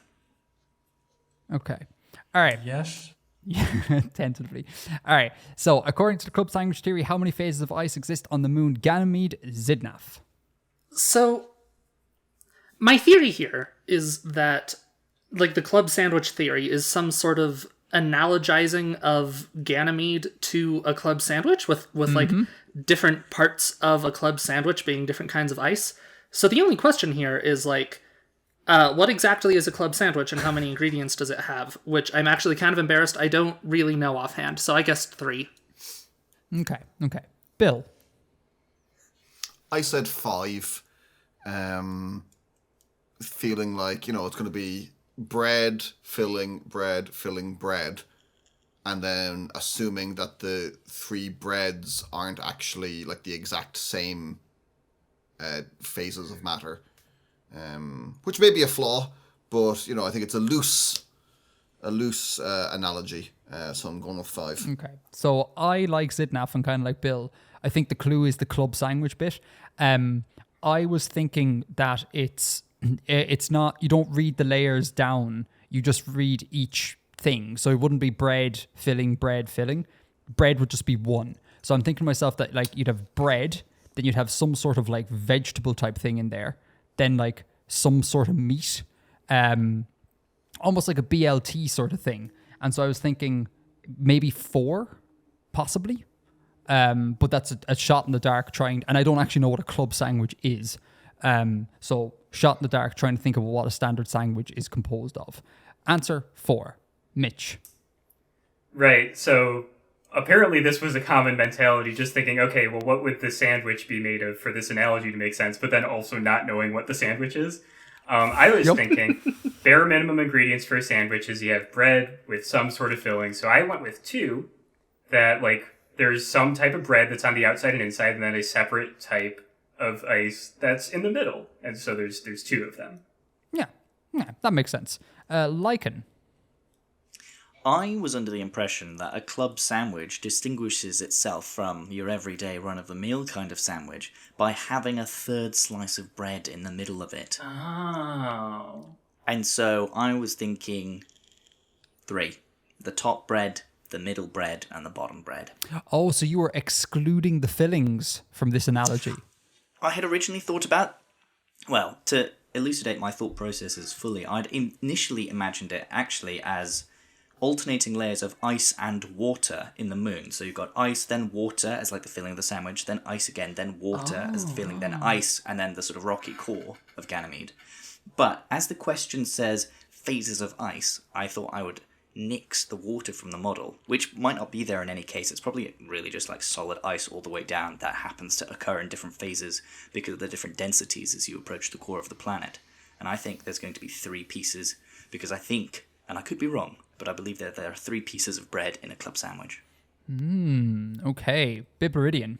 Okay. All right. Yes. Tentatively. All right. So, according to the club sandwich theory, how many phases of ice exist on the moon Ganymede, Xidnaf? So, my theory here is that, like, the club sandwich theory is some sort of analogizing of Ganymede to a club sandwich with like different parts of a club sandwich being different kinds of ice. So the only question here is like, what exactly is a club sandwich and how many ingredients does it have? Which I'm actually kind of embarrassed. I don't really know offhand. So I guessed 3. Okay. Bill. I said 5. Feeling like, it's going to be bread, filling, bread, and then assuming that the 3 breads aren't actually like the exact same phases of matter, which may be a flaw, but I think it's a loose analogy. So I'm going with 5. Okay. So I like Xidnaf and kind of like Bill. I think the clue is the club sandwich bit. I was thinking that it's not, you don't read the layers down, you just read each thing. So it wouldn't be bread, filling. Bread would just be one. So I'm thinking to myself that like you'd have bread, then you'd have some sort of like vegetable type thing in there, then like some sort of meat, almost like a BLT sort of thing. And so I was thinking maybe 4, possibly. But that's a shot in the dark trying, and I don't actually know what a club sandwich is. So shot in the dark, trying to think of what a standard sandwich is composed of. Answer 4. Mitch. Right. So apparently this was a common mentality, just thinking, okay, well, what would the sandwich be made of for this analogy to make sense, but then also not knowing what the sandwich is. I was thinking bare minimum ingredients for a sandwich is you have bread with some sort of filling. So I went with 2, that like there's some type of bread that's on the outside and inside, and then a separate type of ice that's in the middle. And so there's 2 of them. Yeah, that makes sense. Lichen. I was under the impression that a club sandwich distinguishes itself from your everyday run-of-the-mill kind of sandwich by having a third slice of bread in the middle of it. Oh. And so I was thinking 3. The top bread, the middle bread, and the bottom bread. Oh, so you were excluding the fillings from this analogy. I had originally thought about, well, to elucidate my thought processes fully, I'd initially imagined it actually as alternating layers of ice and water in the moon. So you've got ice, then water as like the filling of the sandwich, then ice again, then water as the filling, then ice, and then the sort of rocky core of Ganymede. But as the question says phases of ice, I thought I would nix the water from the model, which might not be there in any case. It's probably really just like solid ice all the way down that happens to occur in different phases because of the different densities as you approach the core of the planet. And I think there's going to be 3 pieces because I think, and I could be wrong, but I believe that there are 3 pieces of bread in a club sandwich. Okay. Biblaridion.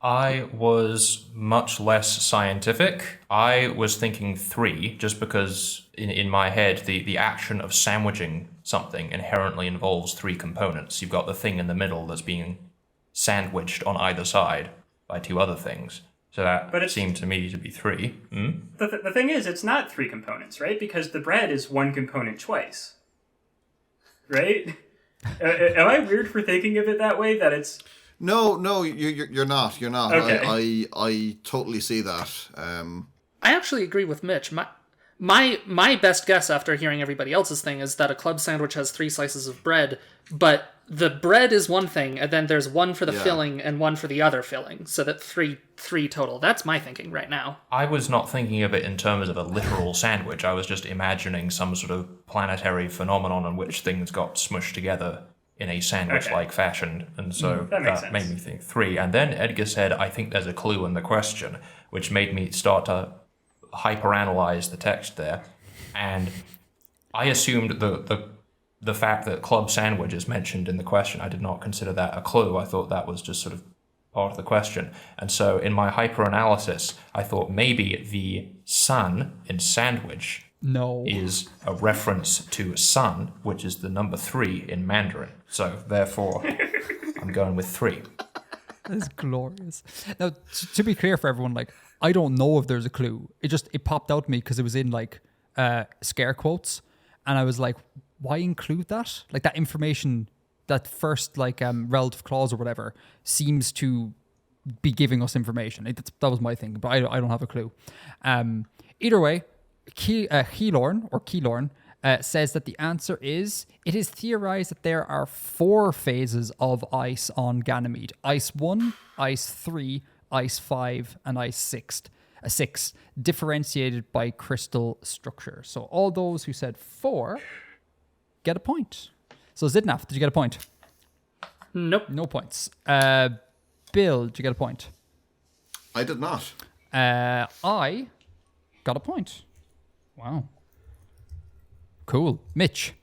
I was much less scientific. I was thinking 3, just because in my head, the action of sandwiching something inherently involves 3 components. You've got the thing in the middle that's being sandwiched on either side by 2 other things. So that seemed to me to be 3. The thing is, it's not 3 components, right? Because the bread is 1 component twice. Right? Am I weird for thinking of it that way? That it's... No, you're not. You're not. Okay. I totally see that. I actually agree with Mitch. My best guess after hearing everybody else's thing is that a club sandwich has 3 slices of bread, but the bread is one thing, and then there's 1 for the filling and 1 for the other filling, so that three total. That's my thinking right now. I was not thinking of it in terms of a literal sandwich. I was just imagining some sort of planetary phenomenon in which things got smushed together in a sandwich-like fashion, and so that made me think 3. And then Edgar said, I think there's a clue in the question, which made me start to hyperanalyze the text there. And I assumed the fact that club sandwich is mentioned in the question, I did not consider that a clue. I thought that was just sort of part of the question. And so in my hyperanalysis, I thought maybe the sun in sandwich is a reference to sun, which is the number 3 in Mandarin. So therefore, I'm going with 3. That's glorious. Now, to be clear for everyone, like, I don't know if there's a clue. It popped out to me because it was in like scare quotes, and I was like, why include that? Like that information, that first like relative clause or whatever seems to be giving us information. That was my thing, but I don't have a clue. Either way, Khilorn says that the answer is, it is theorized that there are 4 phases of ice on Ganymede. Ice 1, Ice 3, Ice 5, and Ice 6, differentiated by crystal structure. So all those who said 4 get a point. So Xidnaf, did you get a point? Nope. No points. Bill, did you get a point? I did not. I got a point. Wow. Cool. Mitch?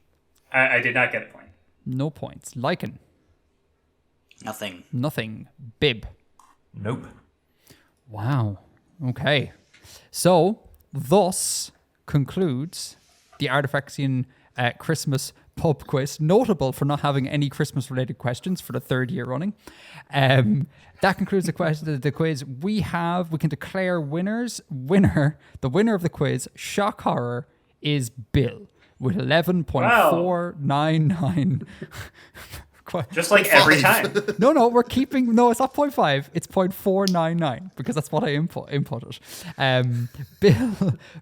I did not get a point. No points. Lichen? Nothing. Bib? Nope. Wow. Okay. So, thus concludes the Artifexian Christmas pub quiz, notable for not having any Christmas-related questions for the 3rd year running. That concludes the quiz. We can declare winners. The winner of the quiz, shock horror, is Bill with 11.499. Just like every time. No, we're keeping... No, it's not 0.5. It's 0.499 because that's what I inputted.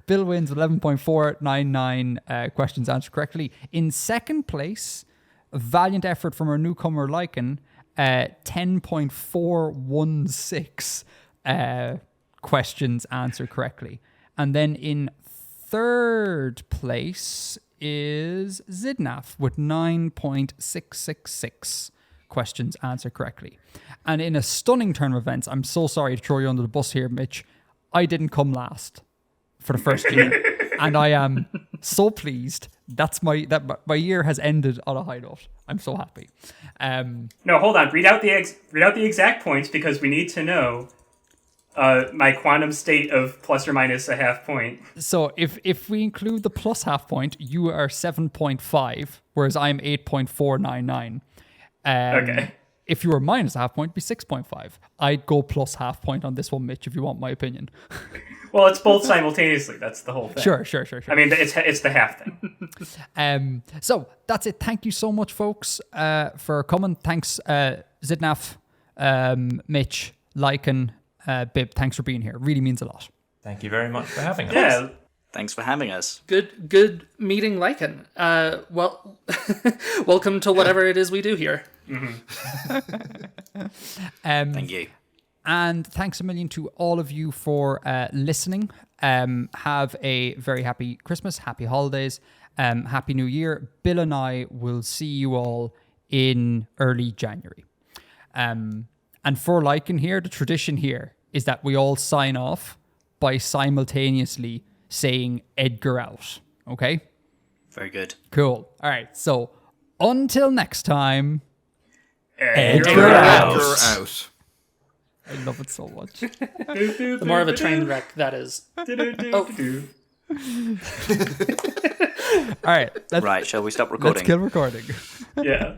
Bill wins 11.499 questions answered correctly. In second place, a valiant effort from our newcomer Lichen, 10.416 questions answered correctly. And then in third place is Xidnaf with 9.666 questions answered correctly. And in a stunning turn of events, I'm so sorry to throw you under the bus here, Mitch, I didn't come last for the first year. And I am so pleased. That my year has ended on a high note. I'm so happy. No, hold on. Read out the exact points, because we need to know my quantum state of plus or minus a half point. So if we include the plus half point, you are 7.5, whereas I'm 8.499. Okay. If you were minus a half point, it'd be 6.5. I'd go plus half point on this one, Mitch, if you want my opinion. Well, it's both simultaneously. That's the whole thing. Sure. I mean, it's the half thing. So that's it. Thank you so much, folks, for coming. Thanks, Xidnaf, Mitch, Lichen, Bib. Thanks for being here. It really means a lot. Thank you very much for having us. Yeah. Thanks for having us. Good meeting, Lichen. Well, welcome to whatever it is we do here. Thank you. And thanks a million to all of you for listening. Have a very happy Christmas, happy holidays, happy New Year. Bill and I will see you all in early January. And for Lichen here, the tradition here is that we all sign off by simultaneously saying Edgar out. Okay? Very good. Cool. All right. So until next time, Edgar out. Edgar out. I love it so much. The more of a train wreck that is. All right. Right, shall we stop recording? Let's kill recording. Yeah.